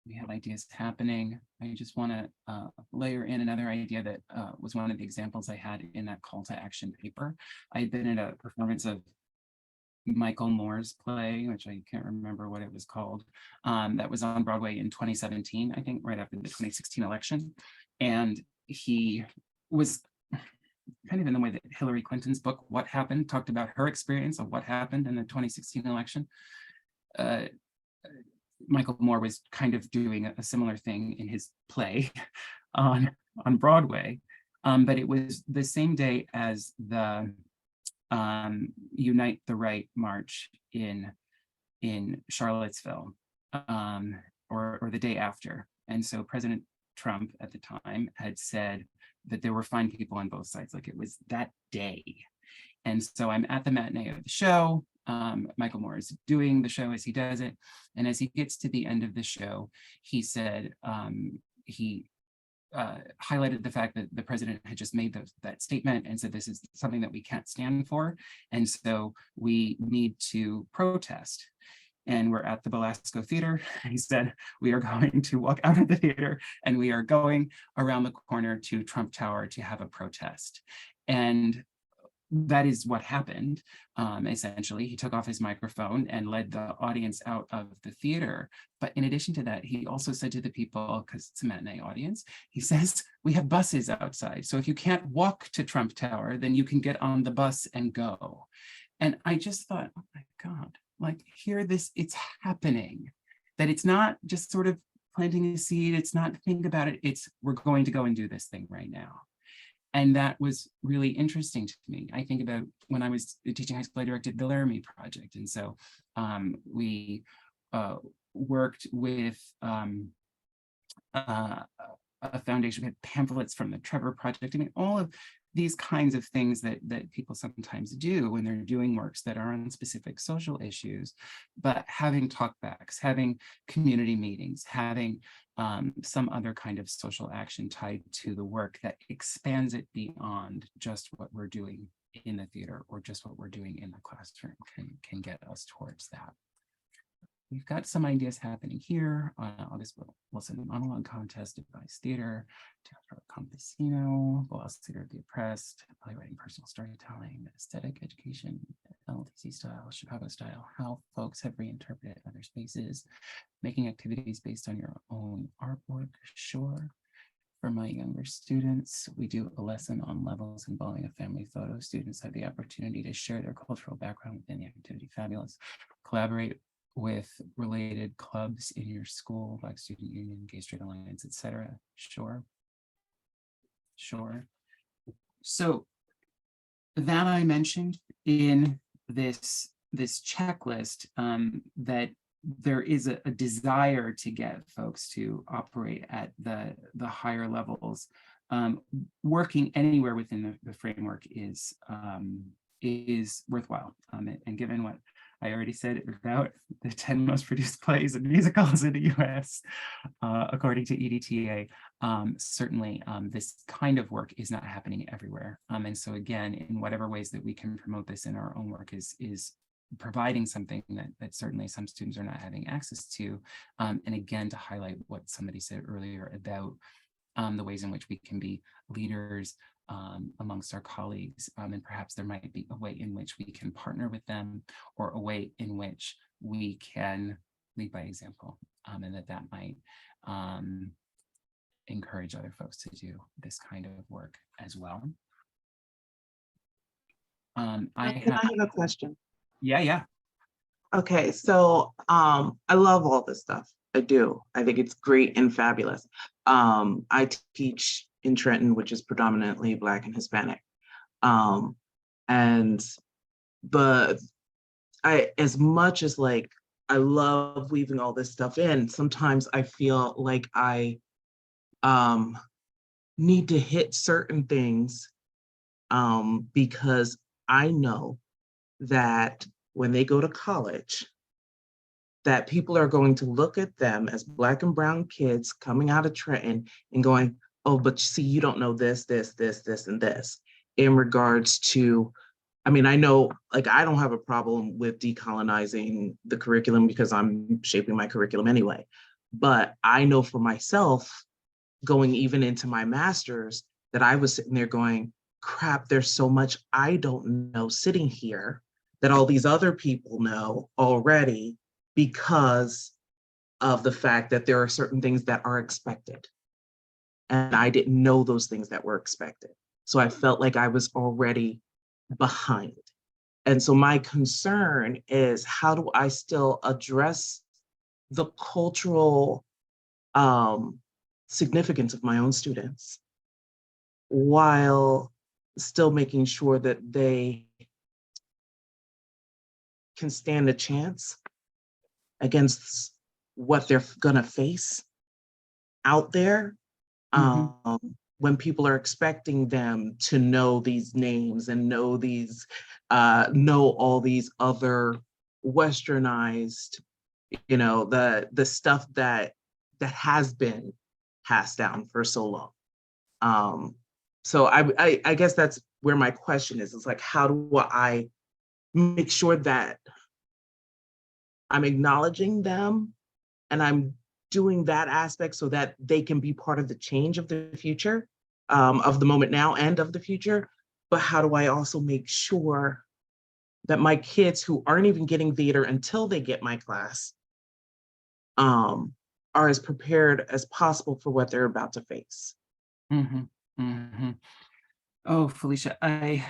S1: We have ideas happening. I just want to layer in another idea that was one of the examples I had in that call to action paper. I had been at a performance of Michael Moore's play, which I can't remember what it was called, that was on Broadway in 2017, I think, right after the 2016 election. And he was kind of in the way that Hillary Clinton's book, What Happened, talked about her experience of what happened in the 2016 election. Michael Moore was kind of doing a similar thing in his play on Broadway, but it was the same day as the Unite the Right march in Charlottesville, or the day after. And so President Trump at the time had said that there were fine people on both sides, like it was that day. And so I'm at the matinee of the show. Michael Moore is doing the show as he does it. And as he gets to the end of the show, he said, he highlighted the fact that the president had just made that statement and said, this is something that we can't stand for. And so we need to protest. And we're at the Belasco Theater. He said, we are going to walk out of the theater and we are going around the corner to Trump Tower to have a protest. And that is what happened. Essentially, he took off his microphone and led the audience out of the theater. But in addition to that, he also said to the people, because it's a matinee audience, he says, we have buses outside. So if you can't walk to Trump Tower, then you can get on the bus and go. And I just thought, oh my God, like it's happening. That it's not just sort of planting a seed. It's not think about it. It's we're going to go and do this thing right now. And that was really interesting to me. I think about when I was teaching high school, I directed the Laramie Project. And so we worked with a foundation, we had pamphlets from the Trevor Project. I mean, all of these kinds of things that people sometimes do when they're doing works that are on specific social issues, but having talkbacks, having community meetings, having some other kind of social action tied to the work that expands it beyond just what we're doing in the theater or just what we're doing in the classroom can get us towards that. we've got some ideas happening here. August Wilson monologue contest, devised theater, Teatro Campesino, Boas Theater of the Oppressed, playwriting, personal storytelling, aesthetic education, LTC style, Chicago style, how folks have reinterpreted other spaces, making activities based on your own artwork, sure. For my younger students, we do a lesson on levels involving a family photo. Students have the opportunity to share their cultural background within the activity. Fabulous. Collaborate with related clubs in your school, like Student Union, Gay Straight Alliance, etc. Sure. Sure. So that I mentioned in this checklist, that there is a desire to get folks to operate at the higher levels. Working anywhere within the framework is worthwhile. And given what I already said about the 10 most produced plays and musicals in the US, according to AATE, certainly this kind of work is not happening everywhere. And so again, in whatever ways that we can promote this in our own work is providing something that certainly some students are not having access to. And again, to highlight what somebody said earlier about the ways in which we can be leaders amongst our colleagues. And perhaps there might be a way in which we can partner with them, or a way in which we can lead by example, and that might encourage other folks to do this kind of work as well.
S12: Can I have a question?
S1: Yeah.
S12: Okay, so I love all this stuff. I do. I think it's great and fabulous. I teach in Trenton, which is predominantly Black and Hispanic. As much as like I love weaving all this stuff in, sometimes I feel like I need to hit certain things because I know that when they go to college, that people are going to look at them as Black and brown kids coming out of Trenton and going, oh, but see, you don't know this, and this, in regards to, I mean, I know, like, I don't have a problem with decolonizing the curriculum because I'm shaping my curriculum anyway. But I know for myself, going even into my master's, that I was sitting there going, crap, there's so much I don't know sitting here that all these other people know already, because of the fact that there are certain things that are expected. And I didn't know those things that were expected. So I felt like I was already behind. And so my concern is, how do I still address the cultural significance of my own students while still making sure that they can stand a chance against what they're gonna face out there, when people are expecting them to know these names and know all these other westernized, the stuff that has been passed down for so long. So I guess that's where my question is. It's like, how do I make sure that I'm acknowledging them and I'm doing that aspect so that they can be part of the change of the future, of the moment now and of the future. But how do I also make sure that my kids who aren't even getting theater until they get my class are as prepared as possible for what they're about to face?
S1: Oh, Felicia, I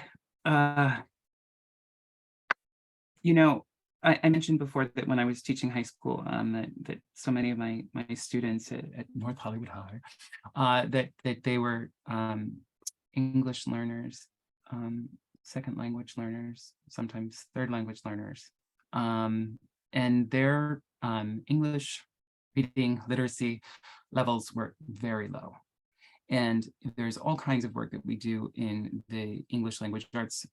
S1: mentioned before that when I was teaching high school, that so many of my students at North Hollywood High, that they were English learners, second language learners, sometimes third language learners, and their English reading literacy levels were very low. And there's all kinds of work that we do in the English language arts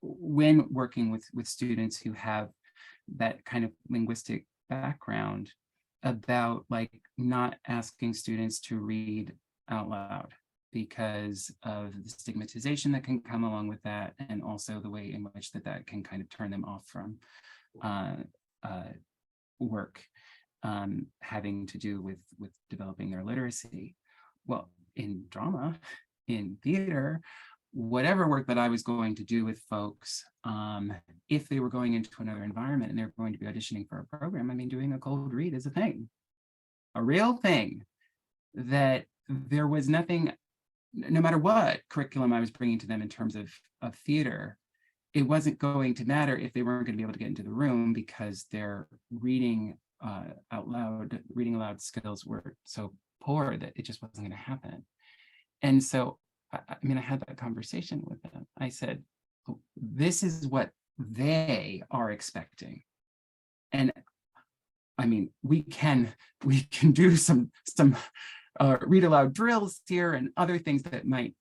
S1: when working with students who have that kind of linguistic background, about like not asking students to read out loud because of the stigmatization that can come along with that, and also the way in which that can kind of turn them off from work having to do with developing their literacy. Well, in drama, in theater, whatever work that I was going to do with folks, if they were going into another environment and they're going to be auditioning for a program, I mean, doing a cold read is a thing, a real thing, that there was nothing, no matter what curriculum I was bringing to them in terms of theater, it wasn't going to matter if they weren't going to be able to get into the room because their reading reading aloud skills were so poor that it just wasn't going to happen. And so, I mean, I had that conversation with them. I said, this is what they are expecting. And I mean, we can do some read aloud drills here and other things that might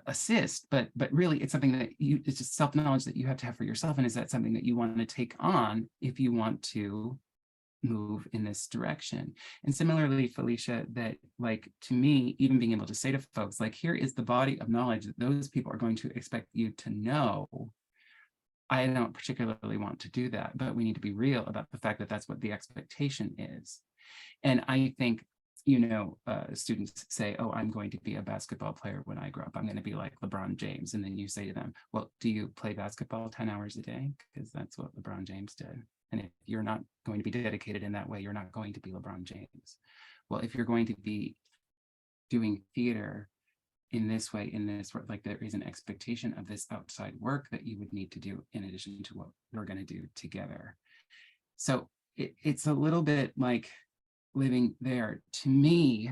S1: assist, but really it's something that it's just self-knowledge that you have to have for yourself. And is that something that you want to take on if you want to move in this direction? And similarly, Felicia, that like, to me, even being able to say to folks, like, here is the body of knowledge that those people are going to expect you to know. I don't particularly want to do that, but we need to be real about the fact that that's what the expectation is. And I think, you know, students say, oh, I'm going to be a basketball player when I grow up. I'm going to be like LeBron James. And then you say to them, well, do you play basketball 10 hours a day? Because that's what LeBron James did. And if you're not going to be dedicated in that way, you're not going to be LeBron James. Well, if you're going to be doing theater in this way, in this work, like there is an expectation of this outside work that you would need to do in addition to what we're going to do together. So it's a little bit like living there. To me,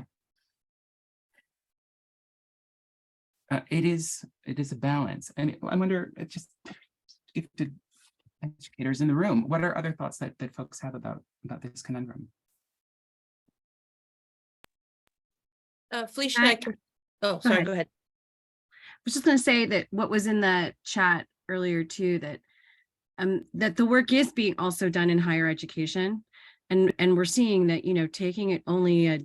S1: it is a balance. And I wonder, just gifted educators in the room, what are other thoughts that folks have about this conundrum?
S4: Felicia, oh, sorry, go ahead.
S2: I was just going to say that what was in the chat earlier too, that that the work is being also done in higher education, and we're seeing that, you know, taking it only a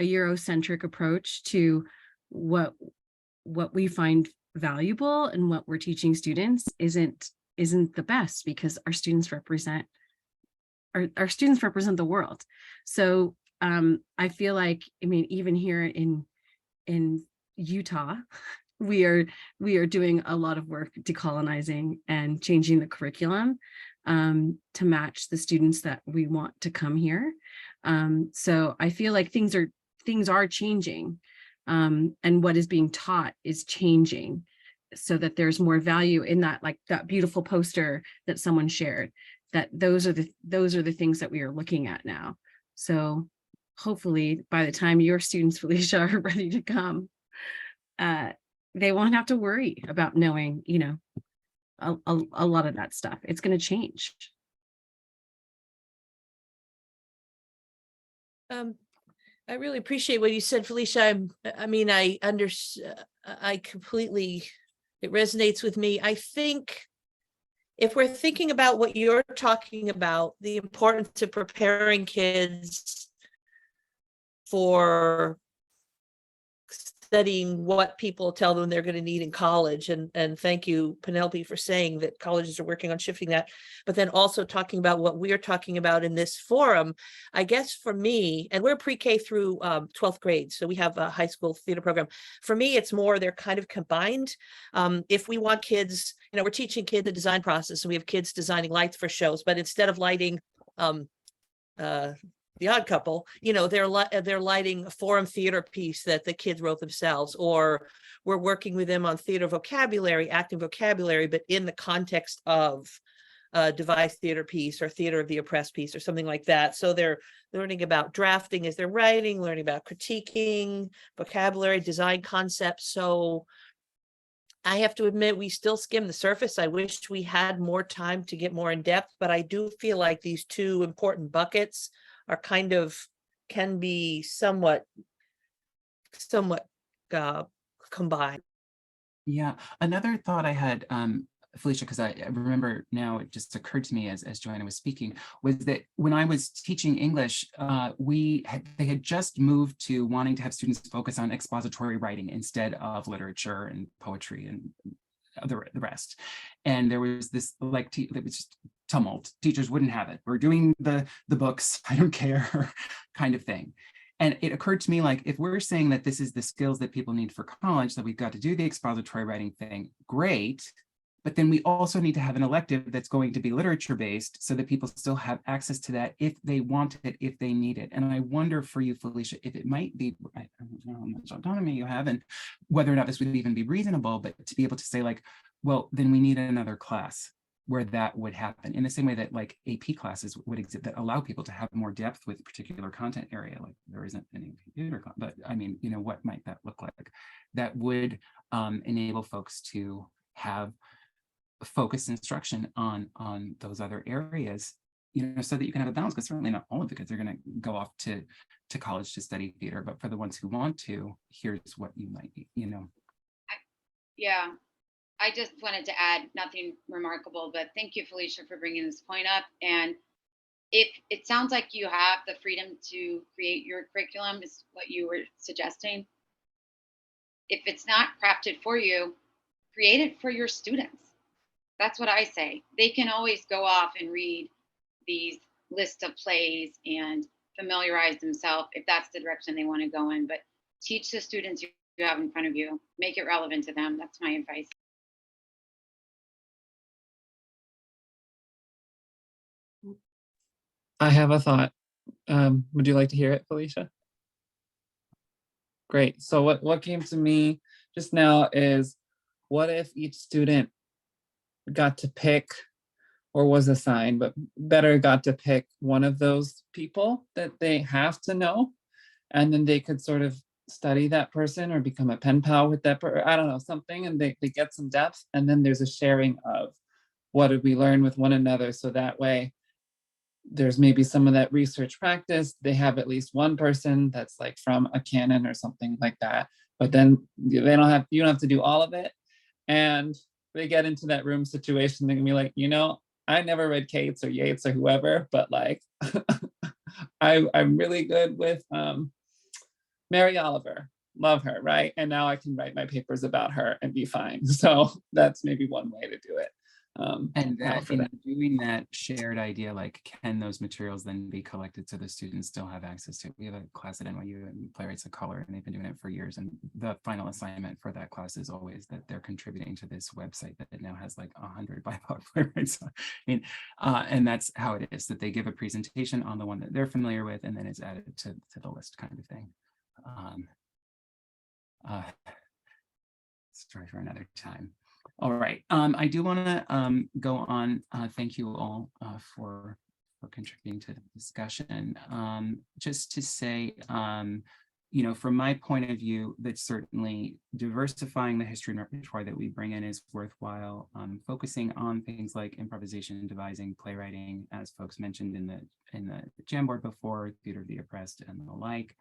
S2: Eurocentric approach to what we find valuable and what we're teaching students isn't the best, because our students represent the world. So I feel like, I mean, even here in Utah, we are doing a lot of work decolonizing and changing the curriculum to match the students that we want to come here. So I feel like things are changing, and what is being taught is changing, so that there's more value in that, like that beautiful poster that someone shared, that those are the things that we are looking at now. So hopefully by the time your students, Felicia, are ready to come, they won't have to worry about knowing, you know, a lot of that stuff. It's going to change.
S4: I really appreciate what you said, Felicia. I mean, I completely, it resonates with me. I think if we're thinking about what you're talking about, the importance of preparing kids for studying what people tell them they're going to need in college. And thank you, Penelope, for saying that colleges are working on shifting that, but then also talking about what we're talking about in this forum. I guess for me, and we're pre-K through 12th grade, so we have a high school theater program. For me, it's more, they're kind of combined. If we want kids, you know, we're teaching kids the design process, and we have kids designing lights for shows, but instead of lighting The Odd Couple, you know, they're lighting a forum theater piece that the kids wrote themselves, or we're working with them on theater vocabulary, acting vocabulary, but in the context of a devised theater piece or theater of the oppressed piece or something like that. So they're learning about drafting as they're writing, learning about critiquing, vocabulary, design concepts. So I have to admit, we still skim the surface. I wish we had more time to get more in depth, but I do feel like these two important buckets are kind of, can be somewhat combined.
S1: Yeah, another thought I had, Felicia, because I remember now, it just occurred to me as Joanna was speaking, was that when I was teaching English, they had just moved to wanting to have students focus on expository writing instead of literature and poetry and the rest. And there was this, like, it was just tumult. Teachers wouldn't have it. We're doing the books, I don't care kind of thing. And it occurred to me, like, if we're saying that this is the skills that people need for college, that we've got to do the expository writing thing, great. But then we also need to have an elective that's going to be literature based so that people still have access to that if they want it, if they need it. And I wonder for you, Felicia, if it might be, I don't know how much autonomy you have and whether or not this would even be reasonable, but to be able to say like, well, then we need another class where that would happen in the same way that like AP classes would exist that allow people to have more depth with a particular content area. Like there isn't any computer, but I mean, you know, what might that look like? That would enable folks to have focused instruction on those other areas, you know, so that you can have a balance, because certainly not all of the kids are going to go off to college to study theater, but for the ones who want to, here's what you might, you know.
S3: Yeah, I just wanted to add nothing remarkable, but thank you, Felicia, for bringing this point up. And if it sounds like you have the freedom to create your curriculum, is what you were suggesting. If it's not crafted for you, create it for your students. That's what I say. They can always go off and read these lists of plays and familiarize themselves if that's the direction they want to go in. But teach the students you have in front of you. Make it relevant to them. That's my advice.
S10: I have a thought. Would you like to hear it, Felicia? Great. So what came to me just now is, what if each student got to pick, or was assigned, but better got to pick one of those people that they have to know, and then they could sort of study that person or become a pen pal with that person, I don't know, something, and they get some depth, and then there's a sharing of what did we learn with one another, so that way there's maybe some of that research practice. They have at least one person that's like from a canon or something like that, but then you don't have to do all of it. And they get into that room situation, they can be like, you know, I never read Cates or Yates or whoever, but like I'm really good with Mary Oliver, love her, right? And now I can write my papers about her and be fine. So that's maybe one way to do it.
S1: And that, you know, doing that shared idea, like, can those materials then be collected so the students still have access to it? We have a class at NYU in Playwrights of Color, and they've been doing it for years. And the final assignment for that class is always that they're contributing to this website that it now has like 100 BIPOC playwrights. I mean, and that's how it is, that they give a presentation on the one that they're familiar with, and then it's added to the list, kind of thing. Story for another time. All right, I do want to go on. Thank you all for contributing to the discussion. Just to say, you know, from my point of view, that certainly diversifying the history and repertoire that we bring in is worthwhile. Focusing on things like improvisation, devising, playwriting, as folks mentioned in the Jamboard before, theater of the oppressed and the like.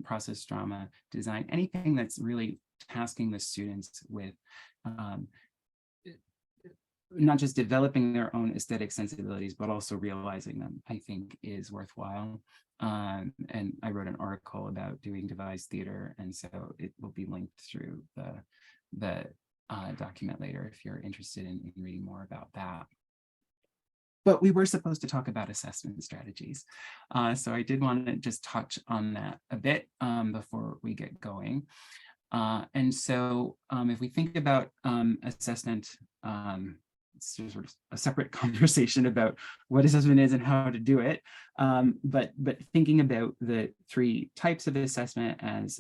S1: Process drama, design, anything that's really tasking the students with not just developing their own aesthetic sensibilities, but also realizing them, I think is worthwhile. And I wrote an article about doing devised theater, and so it will be linked through the document later if you're interested in reading more about that. But we were supposed to talk about assessment strategies. So I did want to just touch on that a bit before we get going. And so if we think about assessment, it's sort of a separate conversation about what assessment is and how to do it. But thinking about the three types of assessment as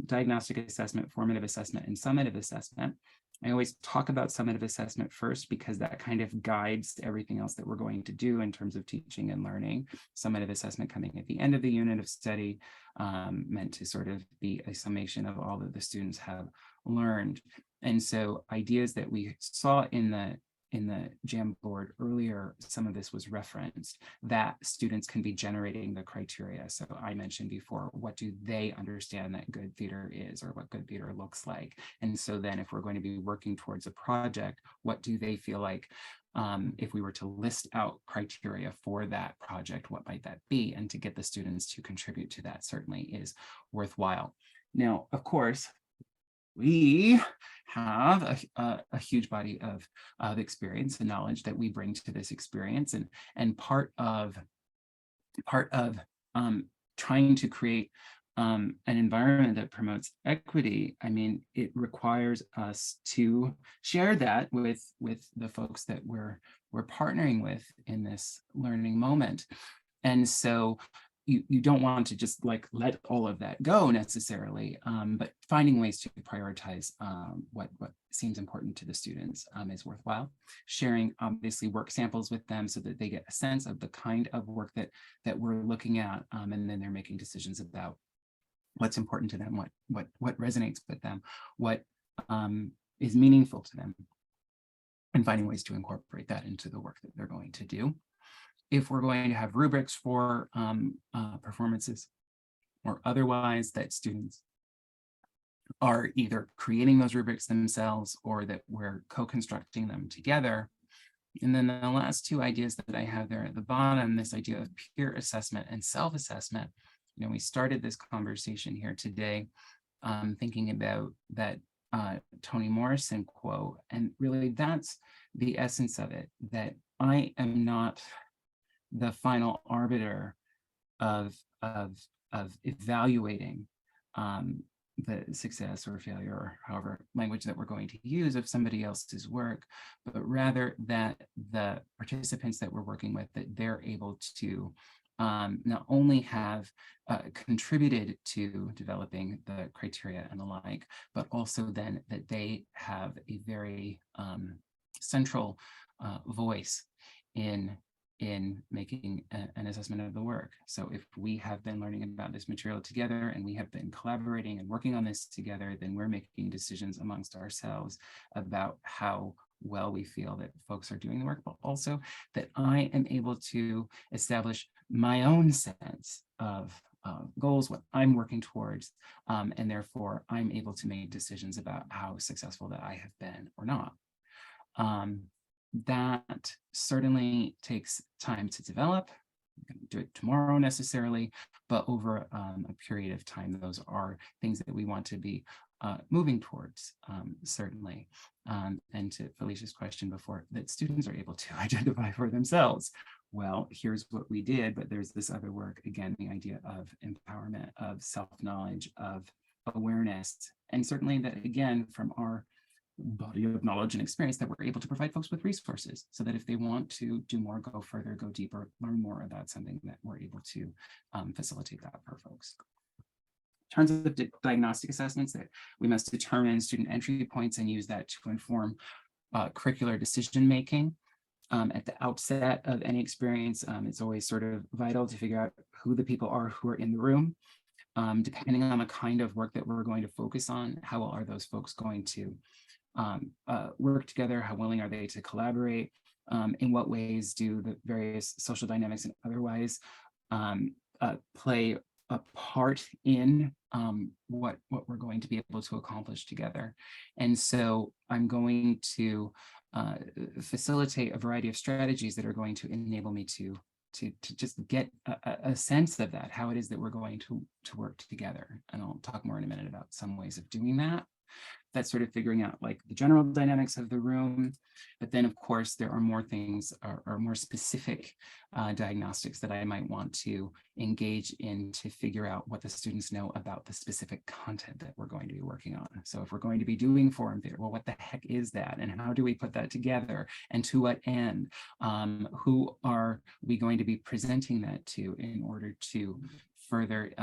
S1: diagnostic assessment, formative assessment, and summative assessment, I always talk about summative assessment first because that kind of guides everything else that we're going to do in terms of teaching and learning. Summative assessment coming at the end of the unit of study, meant to sort of be a summation of all that the students have learned. And so ideas that we saw in the Jamboard earlier, some of this was referenced, that students can be generating the criteria. So I mentioned before, what do they understand that good theater is, or what good theater looks like? And so then if we're going to be working towards a project, what do they feel like, if we were to list out criteria for that project, what might that be? And to get the students to contribute to that certainly is worthwhile. Now, of course, we have a huge body of experience and knowledge that we bring to this experience, and part of trying to create an environment that promotes equity, I mean, it requires us to share that with the folks that we're partnering with in this learning moment. And so you don't want to just like let all of that go necessarily, but finding ways to prioritize what seems important to the students is worthwhile. Sharing obviously work samples with them so that they get a sense of the kind of work that we're looking at, and then they're making decisions about what's important to them, what resonates with them, what is meaningful to them, and finding ways to incorporate that into the work that they're going to do. If we're going to have rubrics for performances or otherwise, that students are either creating those rubrics themselves or that we're co-constructing them together. And then the last two ideas that I have there at the bottom, this idea of peer assessment and self-assessment. You know, we started this conversation here today thinking about that Toni Morrison quote, and really that's the essence of it, that I am not the final arbiter of evaluating the success or failure, or however language that we're going to use, of somebody else's work, but rather that the participants that we're working with, that they're able to not only have contributed to developing the criteria and the like, but also then that they have a very central voice in making an assessment of the work. So if we have been learning about this material together and we have been collaborating and working on this together, then we're making decisions amongst ourselves about how well we feel that folks are doing the work, but also that I am able to establish my own sense of goals, what I'm working towards, and therefore I'm able to make decisions about how successful that I have been or not. That certainly takes time to develop. I'm going to do it tomorrow necessarily, but over a period of time, those are things that we want to be moving towards, certainly. And to Felicia's question before, that students are able to identify for themselves. Well, here's what we did, but there's this other work, again, the idea of empowerment, of self-knowledge, of awareness, and certainly that, again, from our body of knowledge and experience, that we're able to provide folks with resources so that if they want to do more, go further, go deeper, learn more about something, that we're able to facilitate that for folks. In terms of diagnostic assessments, that we must determine student entry points and use that to inform curricular decision making. At the outset of any experience, it's always sort of vital to figure out who the people are who are in the room. Depending on the kind of work that we're going to focus on, how are those folks going to work together? How willing are they to collaborate? In what ways do the various social dynamics and otherwise play a part in what we're going to be able to accomplish together? And so I'm going to facilitate a variety of strategies that are going to enable me to just get a sense of that, how it is that we're going to work together. And I'll talk more in a minute about some ways of doing that. That's sort of figuring out like the general dynamics of the room. But then of course, there are more things or more specific diagnostics that I might want to engage in to figure out what the students know about the specific content that we're going to be working on. So if we're going to be doing forum theater, well, what the heck is that? And how do we put that together? And to what end? Who are we going to be presenting that to in order to further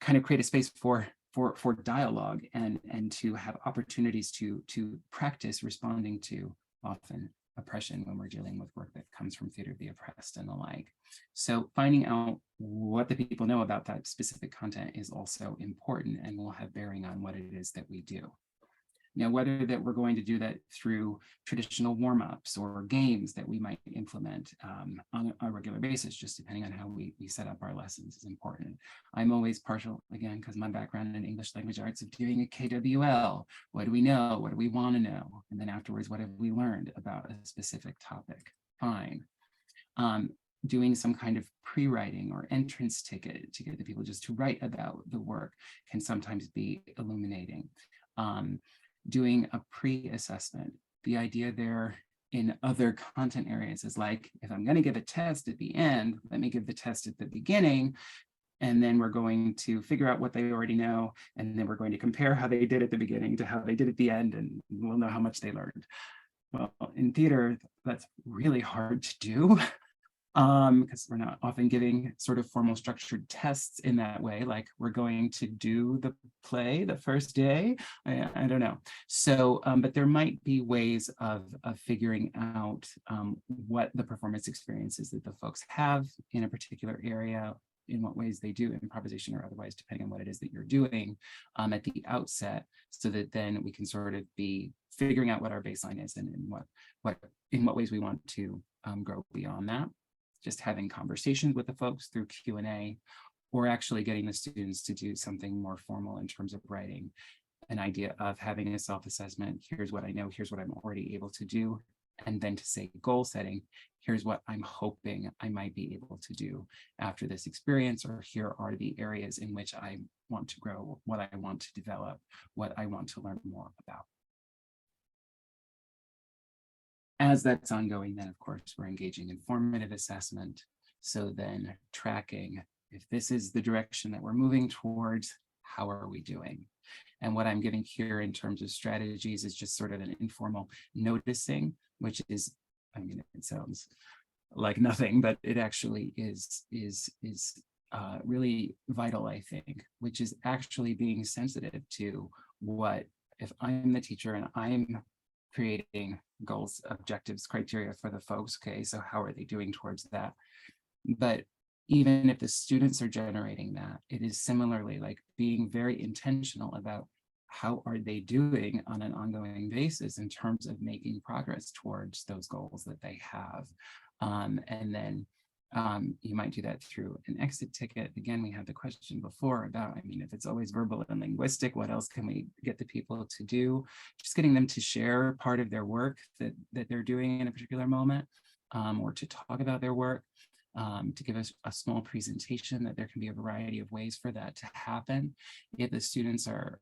S1: kind of create a space for dialogue and to have opportunities to practice responding to often oppression when we're dealing with work that comes from theater of the oppressed and the like. So finding out what the people know about that specific content is also important and will have bearing on what it is that we do. Now, whether that we're going to do that through traditional warm-ups or games that we might implement on a regular basis, just depending on how we set up our lessons, is important. I'm always partial, again, because my background in English language arts, of doing a KWL. What do we know? What do we want to know? And then afterwards, what have we learned about a specific topic? Fine. doing some kind of pre-writing or entrance ticket to get the people just to write about the work can sometimes be illuminating. Doing a pre-assessment, the idea there in other content areas is like, if I'm going to give a test at the end, let me give the test at the beginning, and then we're going to figure out what they already know, and then we're going to compare how they did at the beginning to how they did at the end, and we'll know how much they learned. Well, in theater, that's really hard to do because we're not often giving sort of formal structured tests in that way, like we're going to do the play the first day. I don't know. So, but there might be ways of figuring out what the performance experiences that the folks have in a particular area, in what ways they do improvisation or otherwise, depending on what it is that you're doing at the outset, so that then we can sort of be figuring out what our baseline is and in what ways we want to grow beyond that. Just having conversations with the folks through Q&A, or actually getting the students to do something more formal in terms of writing an idea of having a self-assessment. Here's what I know, here's what I'm already able to do. And then to say goal setting, here's what I'm hoping I might be able to do after this experience, or here are the areas in which I want to grow, what I want to develop, what I want to learn more about. As that's ongoing, then of course, we're engaging in formative assessment. So then tracking, if this is the direction that we're moving towards, how are we doing? And what I'm giving here in terms of strategies is just sort of an informal noticing, which is, I mean, it sounds like nothing, but it actually is really vital, I think, which is actually being sensitive to what, if I'm the teacher and I'm creating goals, objectives, criteria for the folks, okay, so how are they doing towards that? But even if the students are generating that, it is similarly like being very intentional about how are they doing on an ongoing basis in terms of making progress towards those goals that they have. And then you might do that through an exit ticket. Again, we had the question before about, I mean, if it's always verbal and linguistic, what else can we get the people to do? Just getting them to share part of their work that they're doing in a particular moment, or to talk about their work, to give us a small presentation, that there can be a variety of ways for that to happen. If the students are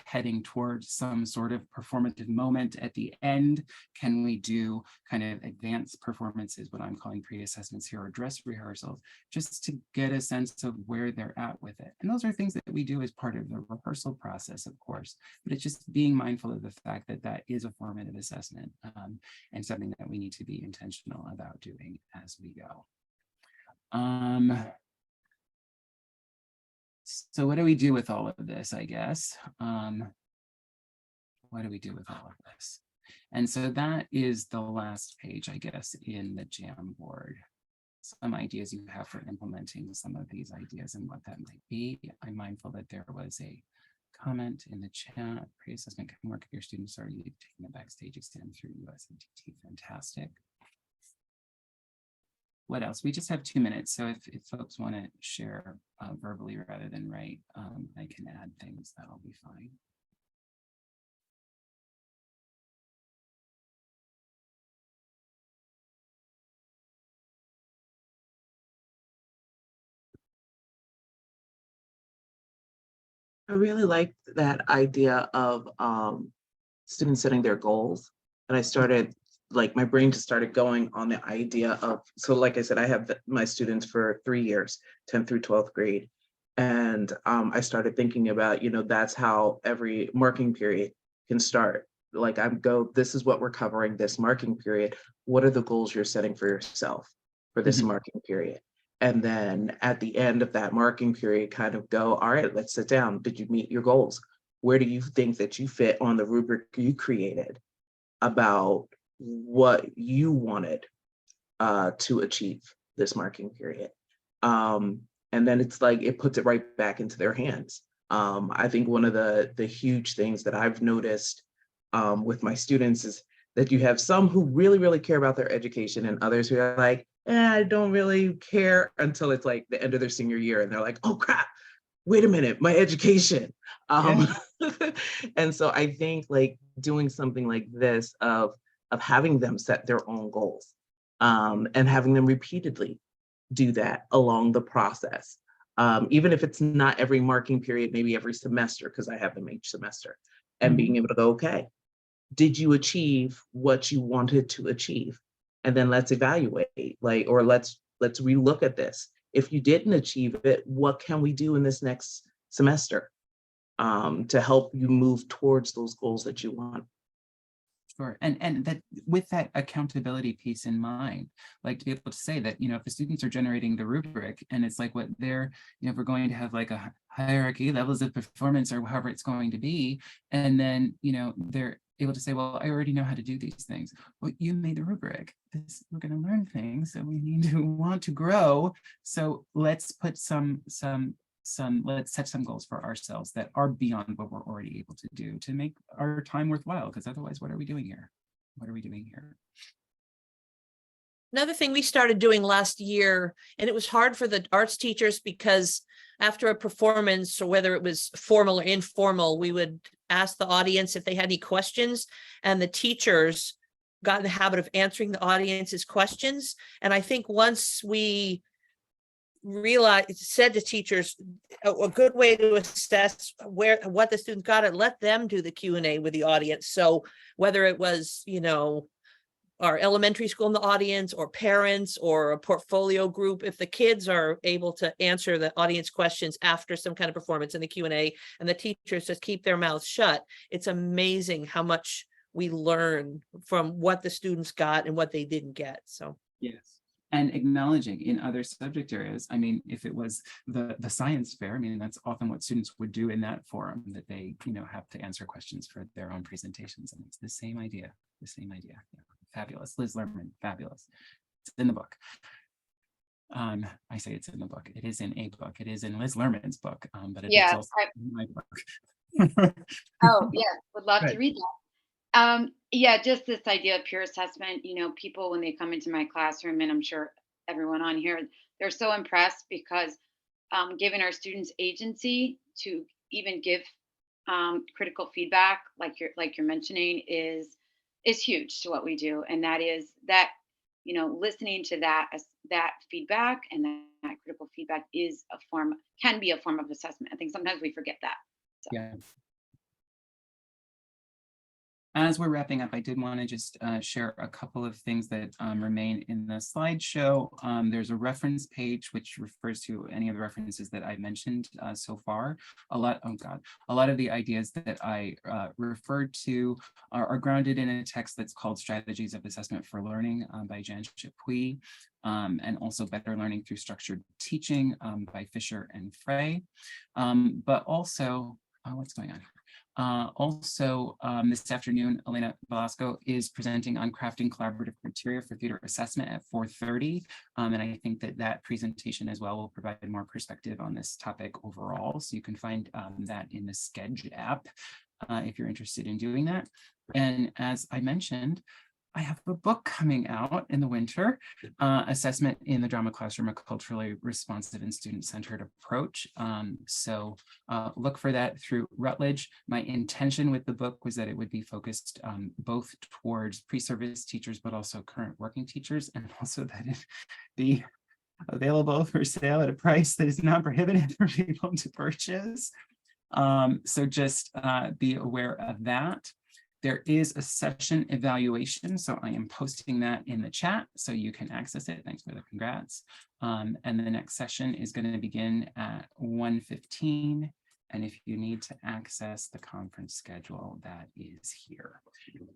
S1: heading towards some sort of performative moment at the end, can we do kind of advanced performances, what I'm calling pre-assessments here, or dress rehearsals, just to get a sense of where they're at with it. And those are things that we do as part of the rehearsal process, of course, but it's just being mindful of the fact that that is a formative assessment, and something that we need to be intentional about doing as we go. So what do we do with all of this, I guess? What do we do with all of this? And so that is the last page, I guess, in the Jamboard. Some ideas you have for implementing some of these ideas and what that might be. I'm mindful that there was a comment in the chat. Pre-assessment can work if your students are taking a backstage exam through USMTT. Fantastic. What else? We just have 2 minutes, so if folks want to share verbally rather than write, I can add things, that'll be fine.
S12: I really liked that idea of students setting their goals. And I started, like, my brain just started going on the idea of, so like I said, I have my students for 3 years, 10th through 12th grade. And I started thinking about, that's how every marking period can start. Like, this is what we're covering this marking period. What are the goals you're setting for yourself for this marking period? And then at the end of that marking period, kind of go, all right, let's sit down. Did you meet your goals? Where do you think that you fit on the rubric you created about what you wanted to achieve this marking period? And then it's like, it puts it right back into their hands. I think one of the huge things that I've noticed with my students is that you have some who really, really care about their education, and others who are like, I don't really care, until it's like the end of their senior year and they're like, oh crap, wait a minute, my education. And so I think like doing something like this of having them set their own goals and having them repeatedly do that along the process. Even if it's not every marking period, maybe every semester, because I have them each semester, and being able to go, okay, did you achieve what you wanted to achieve? And then let's evaluate, like, or let's relook at this. If you didn't achieve it, what can we do in this next semester to help you move towards those goals that you want?
S1: Sure, and that with that accountability piece in mind, like to be able to say that, you know, if the students are generating the rubric and it's like what they're, you know, if we're going to have like a hierarchy, levels of performance or however it's going to be, and then, you know, they're able to say, well, I already know how to do these things. Well, you made the rubric. We're going to learn things, so we need to want to grow. So let's put let's set some goals for ourselves that are beyond what we're already able to do to make our time worthwhile, because otherwise, what are we doing here? What are we doing here?
S4: Another thing we started doing last year, and it was hard for the arts teachers because after a performance, or whether it was formal or informal, we would ask the audience if they had any questions, and the teachers got in the habit of answering the audience's questions. And I think once we said to teachers, a good way to assess what the students got, and let them do the Q&A with the audience. So whether it was, you know, our elementary school in the audience, or parents, or a portfolio group, if the kids are able to answer the audience questions after some kind of performance in the Q&A, and the teachers just keep their mouths shut, it's amazing how much we learn from what the students got and what they didn't get. So
S1: yes. And acknowledging in other subject areas. I mean, if it was the science fair, I mean, that's often what students would do in that forum, that they, you know, have to answer questions for their own presentations. And it's the same idea, Yeah. Fabulous. Liz Lerman, fabulous. It's in the book. I say it's in the book. It is in a book. It is in Liz Lerman's book, but it's also in my book.
S3: Oh, yeah, would love to read that. Yeah, just this idea of peer assessment, you know, people when they come into my classroom, and I'm sure everyone on here, they're so impressed because giving our students agency to even give critical feedback, like you're mentioning, is huge to what we do, and that is that, you know, listening to that feedback and that critical feedback can be a form of assessment. I think sometimes we forget that. So.
S1: Yeah. As we're wrapping up, I did want to just share a couple of things that remain in the slideshow. There's a reference page which refers to any of the references that I mentioned so far. A lot of the ideas that I referred to are grounded in a text that's called Strategies of Assessment for Learning by Jan Chapuis, and also Better Learning Through Structured Teaching by Fisher and Frey. But also, what's going on here? This afternoon, Elena Velasco is presenting on crafting collaborative criteria for theater assessment at 4:30. And I think that presentation as well will provide more perspective on this topic overall. So you can find that in the Schedule app if you're interested in doing that. And as I mentioned, I have a book coming out in the winter, Assessment in the Drama Classroom, a Culturally Responsive and Student-Centered Approach. So look for that through Routledge. My intention with the book was that it would be focused both towards pre-service teachers, but also current working teachers, and also that it be available for sale at a price that is not prohibitive for people to purchase. So just be aware of that. There is a session evaluation, so I am posting that in the chat so you can access it. Thanks for the congrats. And the next session is going to begin at 1:15. And if you need to access the conference schedule, that is here.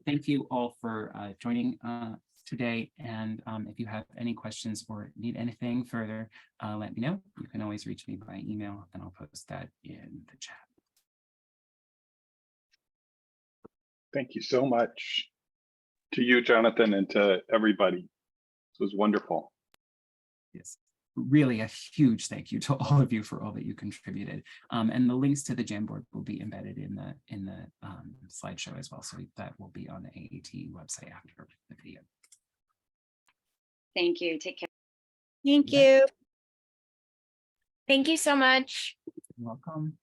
S1: Thank you all for joining today. And if you have any questions or need anything further, let me know. You can always reach me by email, and I'll post that in the chat.
S8: Thank you so much to you, Jonathan, and to everybody. This was wonderful.
S1: Yes, really a huge thank you to all of you for all that you contributed. And the links to the Jamboard will be embedded in the slideshow as well. So that will be on the AATE website after the video.
S3: Thank you. Take care.
S5: Thank you.
S7: Thank you so much.
S1: You're welcome.